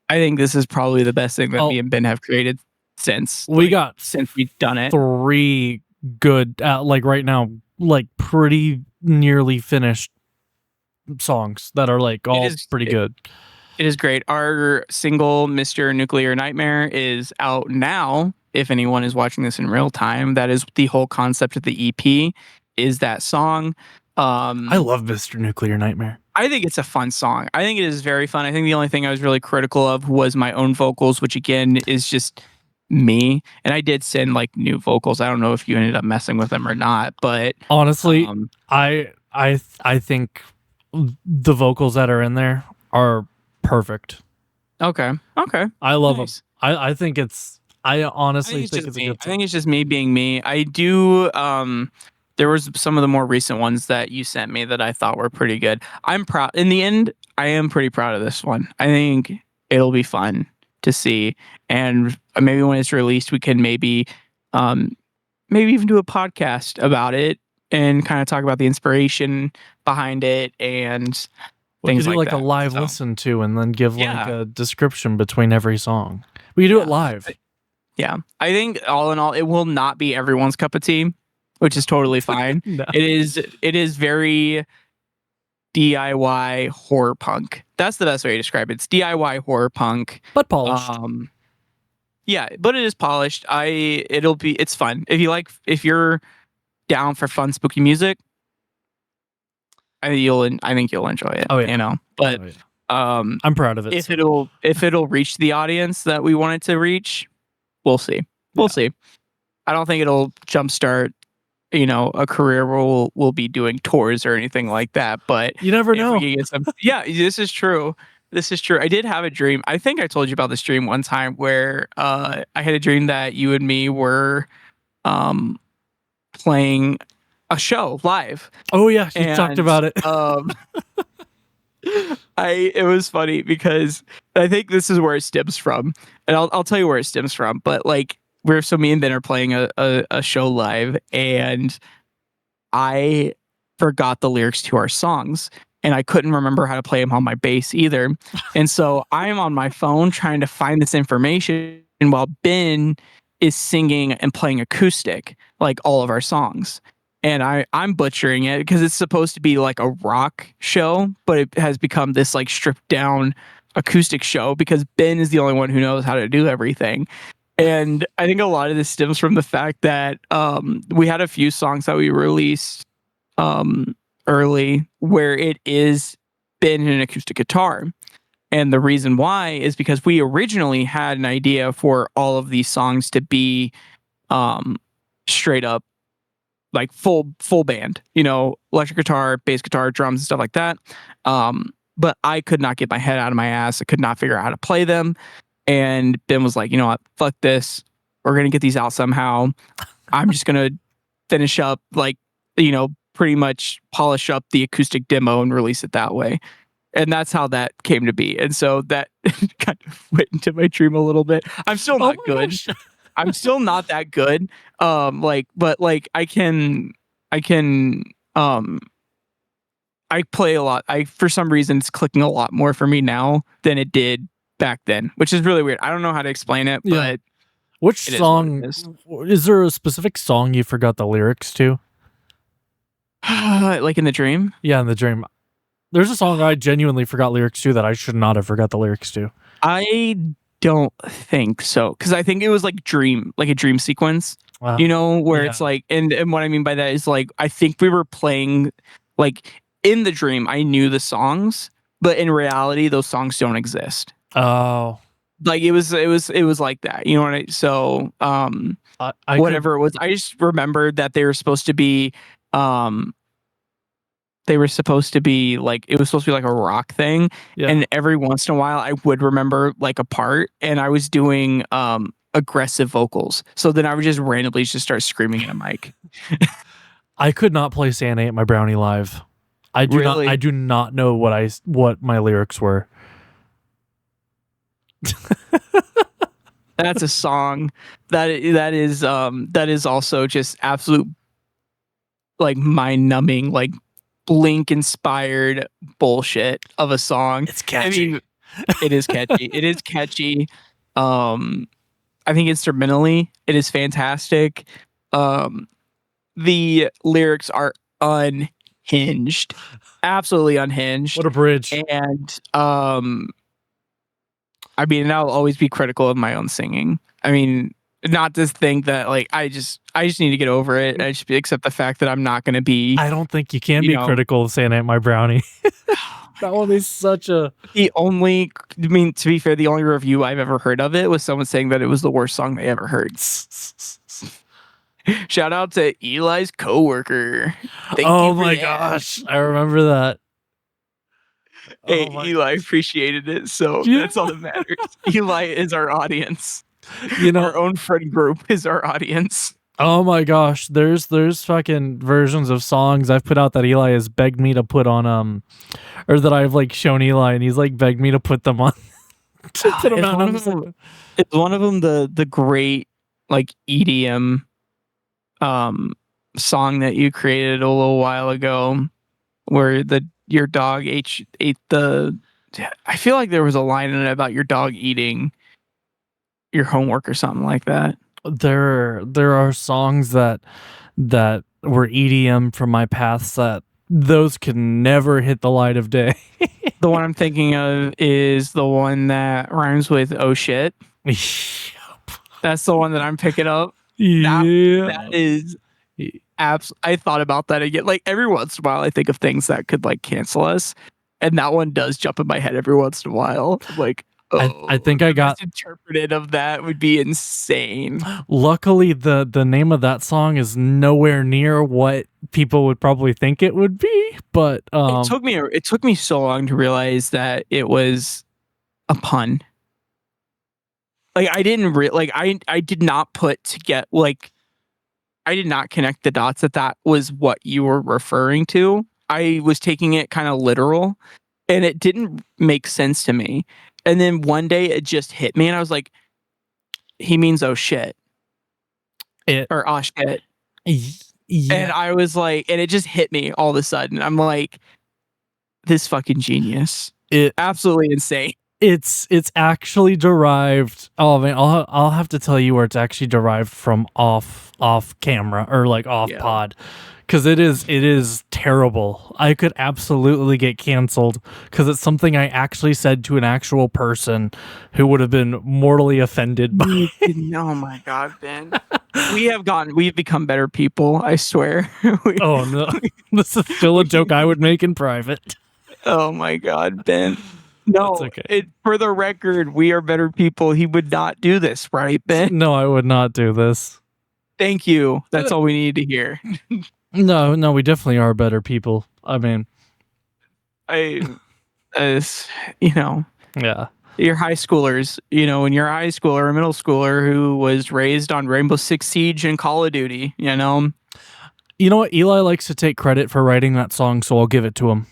I think this is probably the best thing that me and Ben have created since since we've done it. 3 good, like right now, like pretty nearly finished songs that are like all pretty good. It is great. Our single, Mr. Nuclear Nightmare, is out now. If anyone is watching this in real time, that is the whole concept of the EP, is that song. I love Mr. Nuclear Nightmare. I think it's a fun song. I think it is very fun. I think the only thing I was really critical of was my own vocals, which again is just me. And I did send like new vocals. I don't know if you ended up messing with them or not, but honestly, I think the vocals that are in there are perfect. Okay. I love them. I think it's. I honestly think it's a good song. I think it's just me being me. I do. There was some of the more recent ones that you sent me that I thought were pretty good. I'm proud. In the end, I am pretty proud of this one. I think it'll be fun to see, and maybe when it's released, we can maybe even do a podcast about it and kind of talk about the inspiration behind it and we things could do like that. a live listen to and then give like a description between every song. We do it live. Yeah. I think all in all, it will not be everyone's cup of tea, which is totally fine. No. It is very DIY horror punk. That's the best way to describe it. It's DIY horror punk. But polished. Yeah, but it is polished. It's fun. If you're down for fun, spooky music, I think you'll enjoy it. Oh yeah. You know. But I'm proud of it. If it'll reach the audience that we want it to reach, we'll see. We'll see. I don't think it'll jumpstart, a career where we'll be doing tours or anything like that. But you never know. Yeah, this is true. This is true. I did have a dream. I think I told you about this dream one time where I had a dream that you and me were playing a show live. Oh yeah, you talked about it. It was funny because I think this is where it stems from, and I'll tell you where it stems from. But like, me and Ben are playing a show live, and I forgot the lyrics to our songs, and I couldn't remember how to play them on my bass either. And so I am on my phone trying to find this information while Ben is singing and playing acoustic, like all of our songs. And I'm butchering it because it's supposed to be like a rock show, but it has become this like stripped down acoustic show because Ben is the only one who knows how to do everything. And I think a lot of this stems from the fact that we had a few songs that we released early where it is Ben and an acoustic guitar. And the reason why is because we originally had an idea for all of these songs to be straight up like full band, electric guitar, bass guitar, drums, and stuff like that. But I could not get my head out of my ass. I could not figure out how to play them. And Ben was like, you know what, fuck this. We're going to get these out somehow. I'm just going to finish up, like, pretty much polish up the acoustic demo and release it that way. And that's how that came to be. And so that kind of went into my dream a little bit. I'm still not good. I'm still not that good. But like I can I can I play a lot. For some reason it's clicking a lot more for me now than it did back then, which is really weird. I don't know how to explain it, Yeah. but Which it is what song it is there a specific song you forgot the lyrics to? Like in the dream? Yeah, in the dream. There's a song I genuinely forgot lyrics to that I should not have forgot the lyrics to. I don't think so, because I think it was like a dream sequence. You know, where it's Yeah. like, and what I mean by that is like, I think we were playing like in the dream. I knew the songs, but in reality, those songs don't exist. Oh, Like it was like that. You know what I? So I whatever it was, I just remembered that they were supposed to be um like, it was supposed to be like a rock thing. Yeah. And every once in a while I would remember like a part, and I was doing aggressive vocals, so then I would just randomly just start screaming in a mic. I could not play Santa Ate My Brownie live. I Really? do not know what my lyrics were. That's a song that is also just absolute like mind numbing, like Blink inspired bullshit of a song. It's catchy. I mean, it is catchy. It is catchy. I think instrumentally it is fantastic. The lyrics are unhinged, absolutely unhinged. What a bridge. And I mean, and I'll always be critical of my own singing. I mean, not to think that like I just need to get over it. I just accept the fact that I'm not going to be. I don't think you can be critical of Santa Ate My Brownie. That one is such a. To be fair, the only review I've ever heard of it was someone saying that it was the worst song they ever heard. Shout out to Eli's coworker. Oh my gosh, I remember that. Hey, Eli appreciated it, so that's all that matters. Eli is our audience. You know, our own friend group is our audience. Oh my gosh, there's fucking versions of songs I've put out that Eli has begged me to put on or that I've like shown Eli and he's like begged me to put them on. It's one of them the great like EDM song that you created a little while ago where your dog ate the. I feel like there was a line in it about your dog eating your homework or something like that. There are songs that were EDM from my past that those could never hit the light of day. The one I'm thinking of is the one that rhymes with "oh shit." That's the one that I'm picking up. That is I thought about that again. Like every once in a while, I think of things that could like cancel us, and that one does jump in my head every once in a while. Like, I think I got interpreted of that would be insane. Luckily, the name of that song is nowhere near what people would probably think it would be. But it took me so long to realize that it was a pun. Like I didn't I did not I did not connect the dots that was what you were referring to. I was taking it kind of literal, and it didn't make sense to me. And then one day it just hit me, and I was like, he means oh shit. Or oh shit. Yeah. And I was like, and it just hit me all of a sudden. I'm like, this fucking genius. Absolutely insane. It's actually derived. Oh man, I'll have to tell you where it's actually derived from off camera or like off pod. Because it is terrible. I could absolutely get canceled because it's something I actually said to an actual person who would have been mortally offended by it. Oh my god, Ben. We've become better people, I swear. Oh no. This is still a joke I would make in private. Oh my god, Ben. No, okay. For the record, we are better people. He would not do this, right, Ben? No, I would not do this. Thank you. That's all we need to hear. No, we definitely are better people. I mean, yeah. Your high schoolers, when you're a high schooler or a middle schooler who was raised on Rainbow Six Siege and Call of Duty, You know what? Eli likes to take credit for writing that song, so I'll give it to him.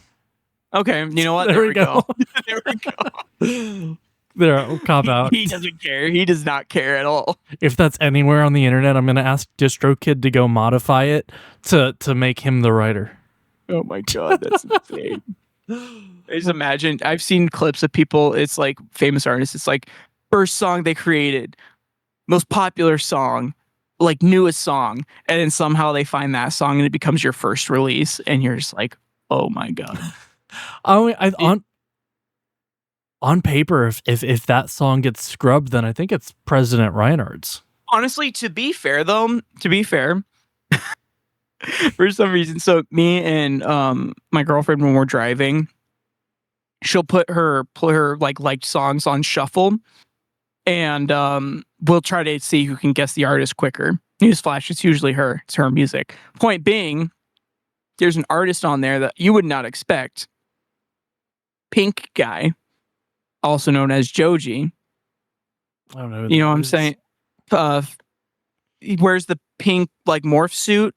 Okay, you know what? There we go. There we go. There, cop out. He doesn't care. He does not care at all. If that's anywhere on the internet, I'm gonna ask DistroKid to go modify it to make him the writer. Oh my god, that's insane. I just imagine. I've seen clips of people. It's like famous artists. It's like first song they created, most popular song, like newest song, and then somehow they find that song and it becomes your first release, and you're just like, oh my god. On paper, if that song gets scrubbed, then I think it's President Rinartz. Honestly, to be fair, for some reason, so me and my girlfriend, when we're driving, she'll put her like liked songs on shuffle, and we'll try to see who can guess the artist quicker. Newsflash, it's usually her. It's her music. Point being, there's an artist on there that you would not expect. Pink guy, also known as Joji. I don't know. You know what I'm saying? He wears the pink like morph suit.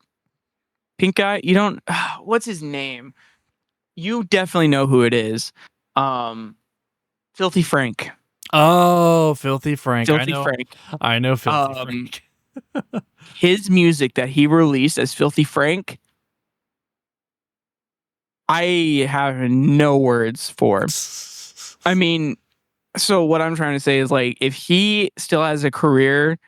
Pink guy. You don't. What's his name? You definitely know who it is. Filthy Frank. Oh, Filthy Frank. Frank. I know Filthy Frank. His music that he released as Filthy Frank, I have no words for. I mean, so what I'm trying to say is, like, if he still has a career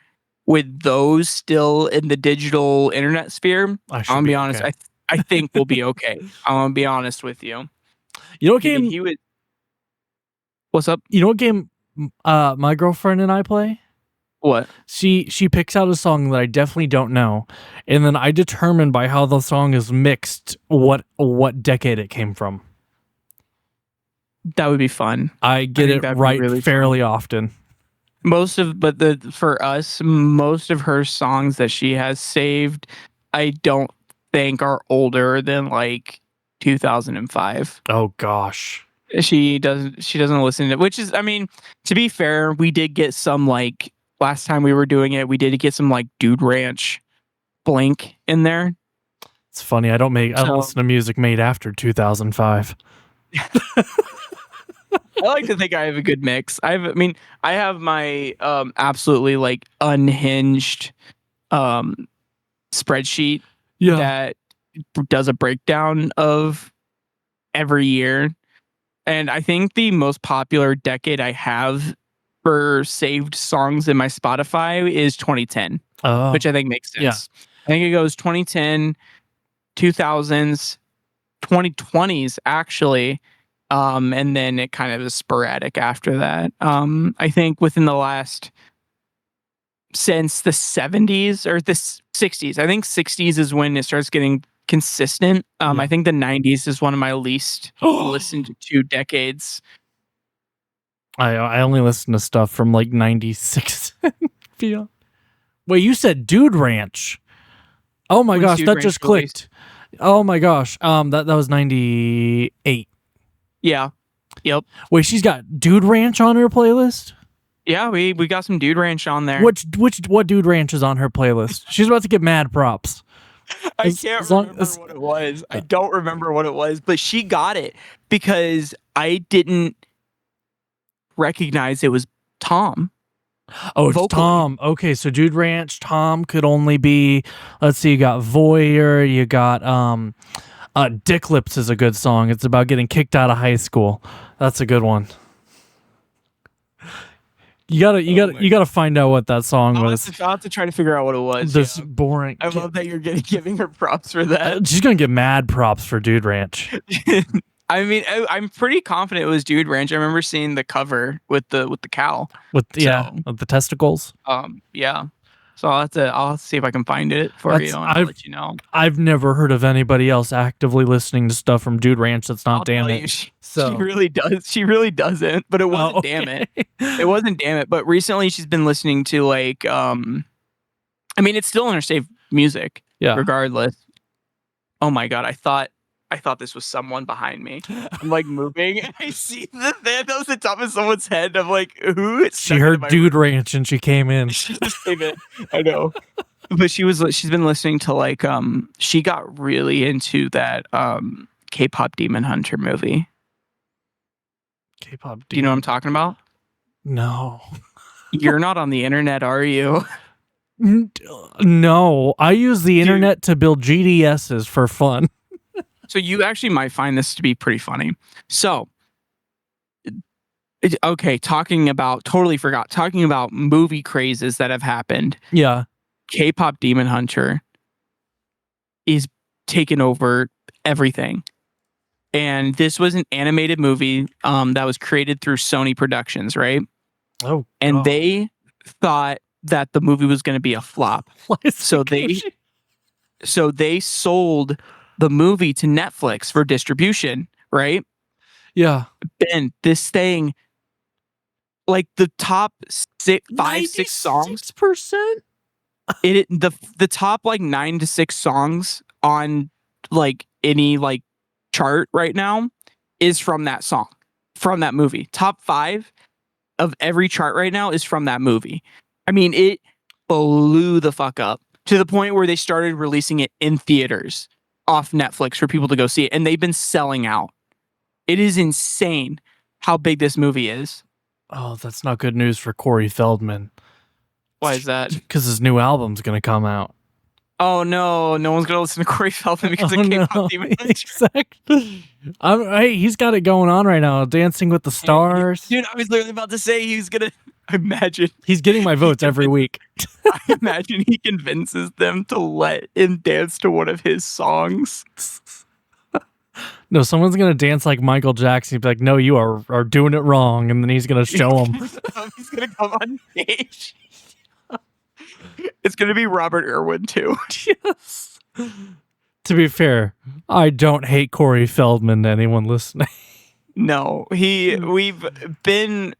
with those still in the digital internet sphere, I'm gonna be honest. Okay. I think we'll be okay. I'm gonna be honest with you. You know what game? What's up? You know what game? My girlfriend and I play. What? She picks out a song that I definitely don't know, and then I determine by how the song is mixed what decade it came from. That would be fun. I get it right really fairly often. For us, most of her songs that she has saved, I don't think are older than like 2005. Oh gosh. She doesn't listen to it, which is, I mean, to be fair, we did get some, like, last time we were doing it, we did get some like Dude Ranch Blink in there. It's funny, I don't listen to music made after 2005. I like to think I have a good mix. I have my absolutely like unhinged spreadsheet that does a breakdown of every year. And I think the most popular decade I have for saved songs in my Spotify is 2010, which I think makes sense. Yeah. I think it goes 2010, 2000s, 2020s actually. And then it kind of is sporadic after that. I think within the last, since the 70s or the 60s, I think 60s is when it starts getting consistent. I think the 90s is one of my least listened to decades. I only listen to stuff from like 96. Wait, you said Dude Ranch. Oh my gosh, that just clicked. Oh my gosh. That was 98. Yeah. Yep. Wait, she's got Dude Ranch on her playlist? Yeah, we got some Dude Ranch on there. What Dude Ranch is on her playlist? She's about to get mad props. I can't remember what it was. I don't remember what it was, but she got it because I didn't recognize it was Tom. Oh, it's Tom. Okay, so Dude Ranch, Tom could only be, let's see, you got Voyeur, you got Dick Lips is a good song. It's about getting kicked out of high school. That's a good one. You gotta find out what that song was. I'll have to try to figure out what it was. This boring. I love that you're giving her props for that. She's gonna get mad props for Dude Ranch. I mean, I'm pretty confident it was Dude Ranch. I remember seeing the cover with the cow. With the testicles. Yeah. So I'll have to see if I can find it for you, and I'll let you know. I've never heard of anybody else actively listening to stuff from Dude Ranch that's not Damn It. She really does. She really doesn't. But it wasn't Damn It. It wasn't Damn It. But recently she's been listening to like I mean, it's still in her saved music. Yeah. Regardless. Oh my god, I thought this was someone behind me. I'm like moving. And I see that was the top of someone's head. I'm like, who? She heard Dude Ranch and she came in. She just came in. I know. But she's been listening to like she got really into that K-pop Demon Hunter movie. K-pop. Do you know what I'm talking about? No. You're not on the internet, are you? No, I use the internet to build GDSs for fun. So you actually might find this to be pretty funny. So, okay, talking about movie crazes that have happened. Yeah. K-pop Demon Hunter is taken over everything. And this was an animated movie that was created through Sony Productions, right? Oh, and they thought that the movie was going to be a flop. So they sold the movie to Netflix for distribution, right? Yeah. And this thing, like the top 5-6 songs, 6%. The top like 9 to 6 songs on like any like chart right now is from that song, from that movie. Top 5 of every chart right now is from that movie. I mean, it blew the fuck up to the point where they started releasing it in theaters off Netflix for people to go see it, and they've been selling out. It is insane how big this movie is. Oh, that's not good news for Corey Feldman. Why is that? Because his new album's going to come out. Oh no, no one's gonna listen to Corey Feldman because of K-pop Demon Hunter. Exactly. He's got it going on right now. Dancing with the Stars. Dude, I was literally about to say he's gonna. Imagine he's getting my votes every week. I imagine he convinces them to let him dance to one of his songs. No, someone's gonna dance like Michael Jackson. He'd be like, "No, you are doing it wrong," and then he's gonna show him. He's gonna come on stage. It's going to be Robert Irwin, too. Yes. To be fair, I don't hate Corey Feldman to anyone listening. No, we've been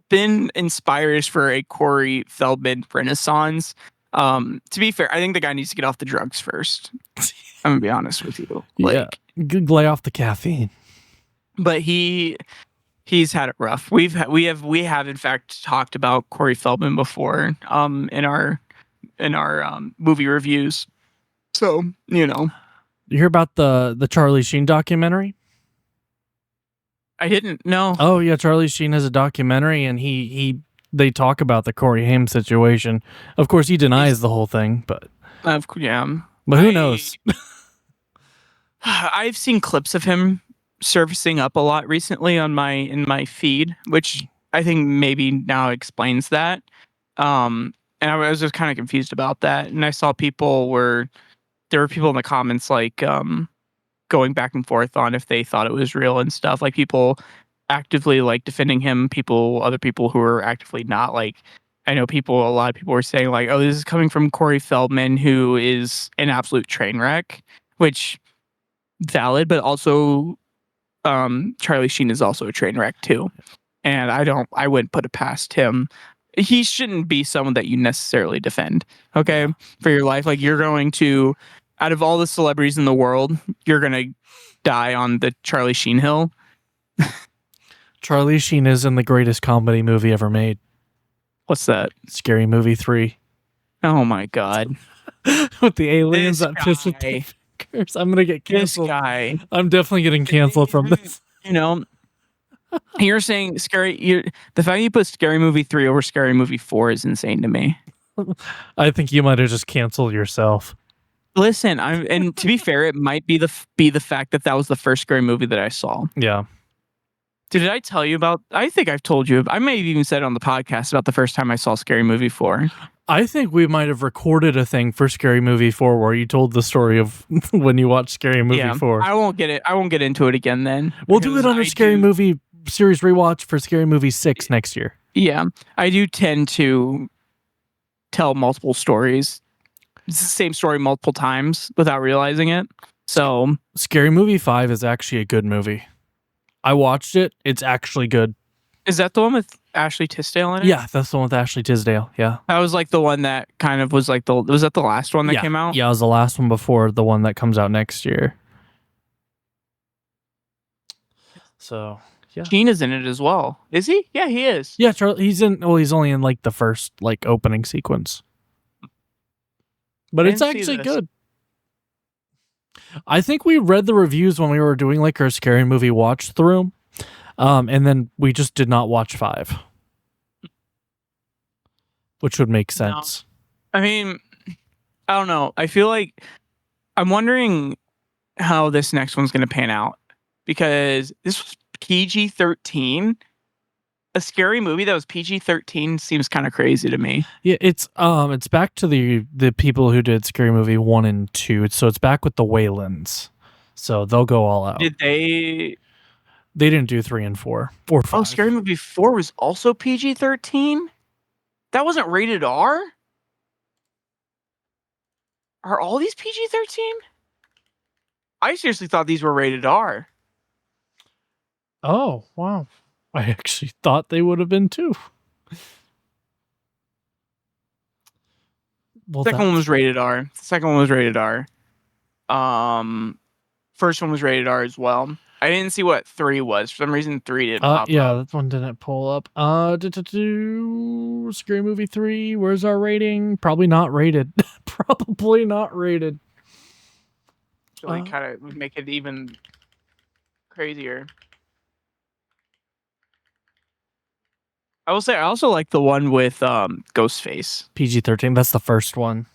inspired for a Corey Feldman renaissance. To be fair, I think the guy needs to get off the drugs first. I'm going to be honest with you. Yeah, lay off the caffeine. But he's had it rough. We have in fact talked about Corey Feldman before in our movie reviews. So, you know. You hear about the Charlie Sheen documentary? I didn't know. Oh yeah, Charlie Sheen has a documentary, and they talk about the Corey Haim situation. Of course, he denies the whole thing, but yeah. But who knows? I've seen clips of him surfacing up a lot recently in my feed, which I think maybe now explains that. And I was just kind of confused about that. And I saw there were people in the comments like going back and forth on if they thought it was real and stuff. Like people actively like defending him, other people who were actively not. Like I know a lot of people were saying like, oh, this is coming from Corey Feldman, who is an absolute train wreck, which valid, but also Charlie Sheen is also a train wreck too. And I wouldn't put it past him. He shouldn't be someone that you necessarily defend, okay, for your life. Like you're going to, out of all the celebrities in the world, you're going to die on the Charlie Sheen hill. Charlie Sheen is in the greatest comedy movie ever made. What's that? Scary Movie 3. Oh my God. With the aliens that piss with their fingers. I'm going to get canceled. This guy. I'm definitely getting canceled from this. You know, you're saying the fact you put Scary Movie 3 over Scary Movie 4 is insane to me. I think you might have just canceled yourself. Listen, and to be fair, it might be the fact that was the first Scary Movie that I saw. Yeah. Did I tell you about? I think I've told you. I may have even said it on the podcast about the first time I saw Scary Movie 4. I think we might have recorded a thing for Scary Movie 4 where you told the story of when you watched Scary Movie 4. I won't get into it again then. We'll do it on a Scary Movie series rewatch for Scary Movie 6 next year. Yeah, I do tend to tell multiple stories. It's the same story multiple times without realizing it. So Scary Movie 5 is actually a good movie. I watched it. It's actually good. Is that the one with Ashley Tisdale in it? Yeah, that's the one with Ashley Tisdale. Yeah. That was like the one that kind of was like was that the last one that came out? Yeah, it was the last one before the one that comes out next year. So, yeah. Sheen is in it as well. Is he? Yeah, he is. Yeah, Charlie, he's only in like the first like opening sequence. But it's actually good. I think we read the reviews when we were doing like our Scary Movie watch through. And then we just did not watch 5. which would make No. sense. I mean, I don't know. I feel like I'm wondering how this next one's going to pan out, because this was PG-13. A scary movie that was PG-13 seems kind of crazy to me. Yeah, it's back to the people who did Scary Movie 1 and 2. So it's back with the Waylands. So they'll go all out. Did they? They didn't do 3 and 4 or 5. Oh, Scary Movie 4 was also PG-13? That wasn't rated R? Are all these PG-13? I seriously thought these were rated R. Oh, wow. I actually thought they would have been too. Well, Second one was rated R. The second one was rated R. First one was rated R as well. I didn't see what 3 was. For some reason, 3 didn't pop yeah, up. that one didn't pull up. Scary Movie 3. Where's our rating? Probably not rated. Probably not rated. So they kind of would make it even crazier. I will say I also like the one with Ghostface. PG-13. That's the first one.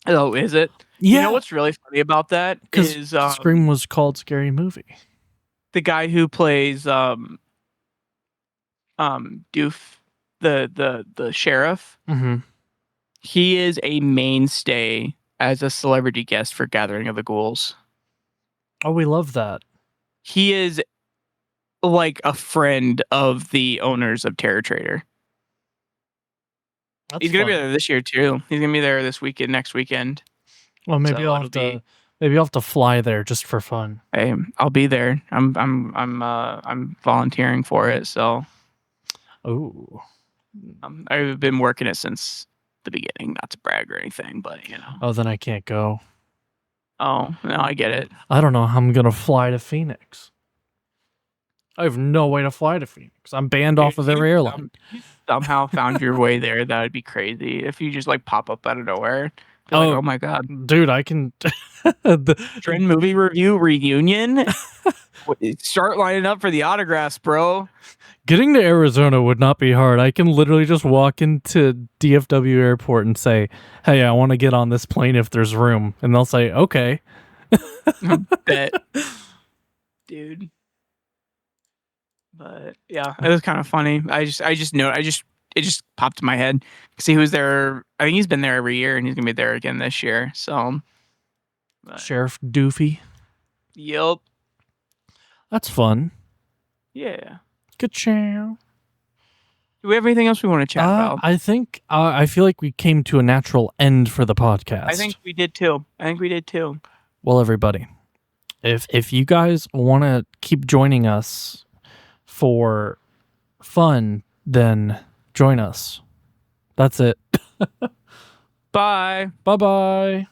Oh, is it? Yeah. You know what's really funny about that is Scream was called Scary Movie. the guy who plays Doof, the sheriff. Mm-hmm. He is a mainstay as a celebrity guest for Gathering of the Ghouls. Oh, we love that. He is like a friend of the owners of Terror Trader. That's He's gonna be fun. there this year too. He's gonna be there this weekend, next weekend. Well, maybe So I'll have to. Maybe I'll have to fly there just for fun. Hey, I'll be there. I'm volunteering for it. So, Oh, I've been working it since the beginning. Not to brag or anything, but you know. oh, then I can't go. Oh no, I get it. I don't know how I'm gonna fly to Phoenix. I have no way to fly to Phoenix. I'm banned off of every airline. Somehow found your way there. That would be crazy if you just like pop up out of nowhere. Like, oh my god, dude, I can. Trend movie review reunion. Start lining up for the autographs, bro. Getting to Arizona would not be hard. I can literally just walk into DFW airport and say, "Hey, I want to get on this plane if there's room," and they'll say, "Okay." Bet, dude. But yeah, it was kind of funny. It just popped in my head. See who's there. I think he's been there every year, and he's gonna be there again this year. So, Sheriff Doofy. Yep. That's fun. Yeah. Good chow. Do we have anything else we want to chat about? I think I feel like we came to a natural end for the podcast. I think we did too. Well, everybody, if you guys want to keep joining us for fun, then join us. That's it. Bye. Bye-bye.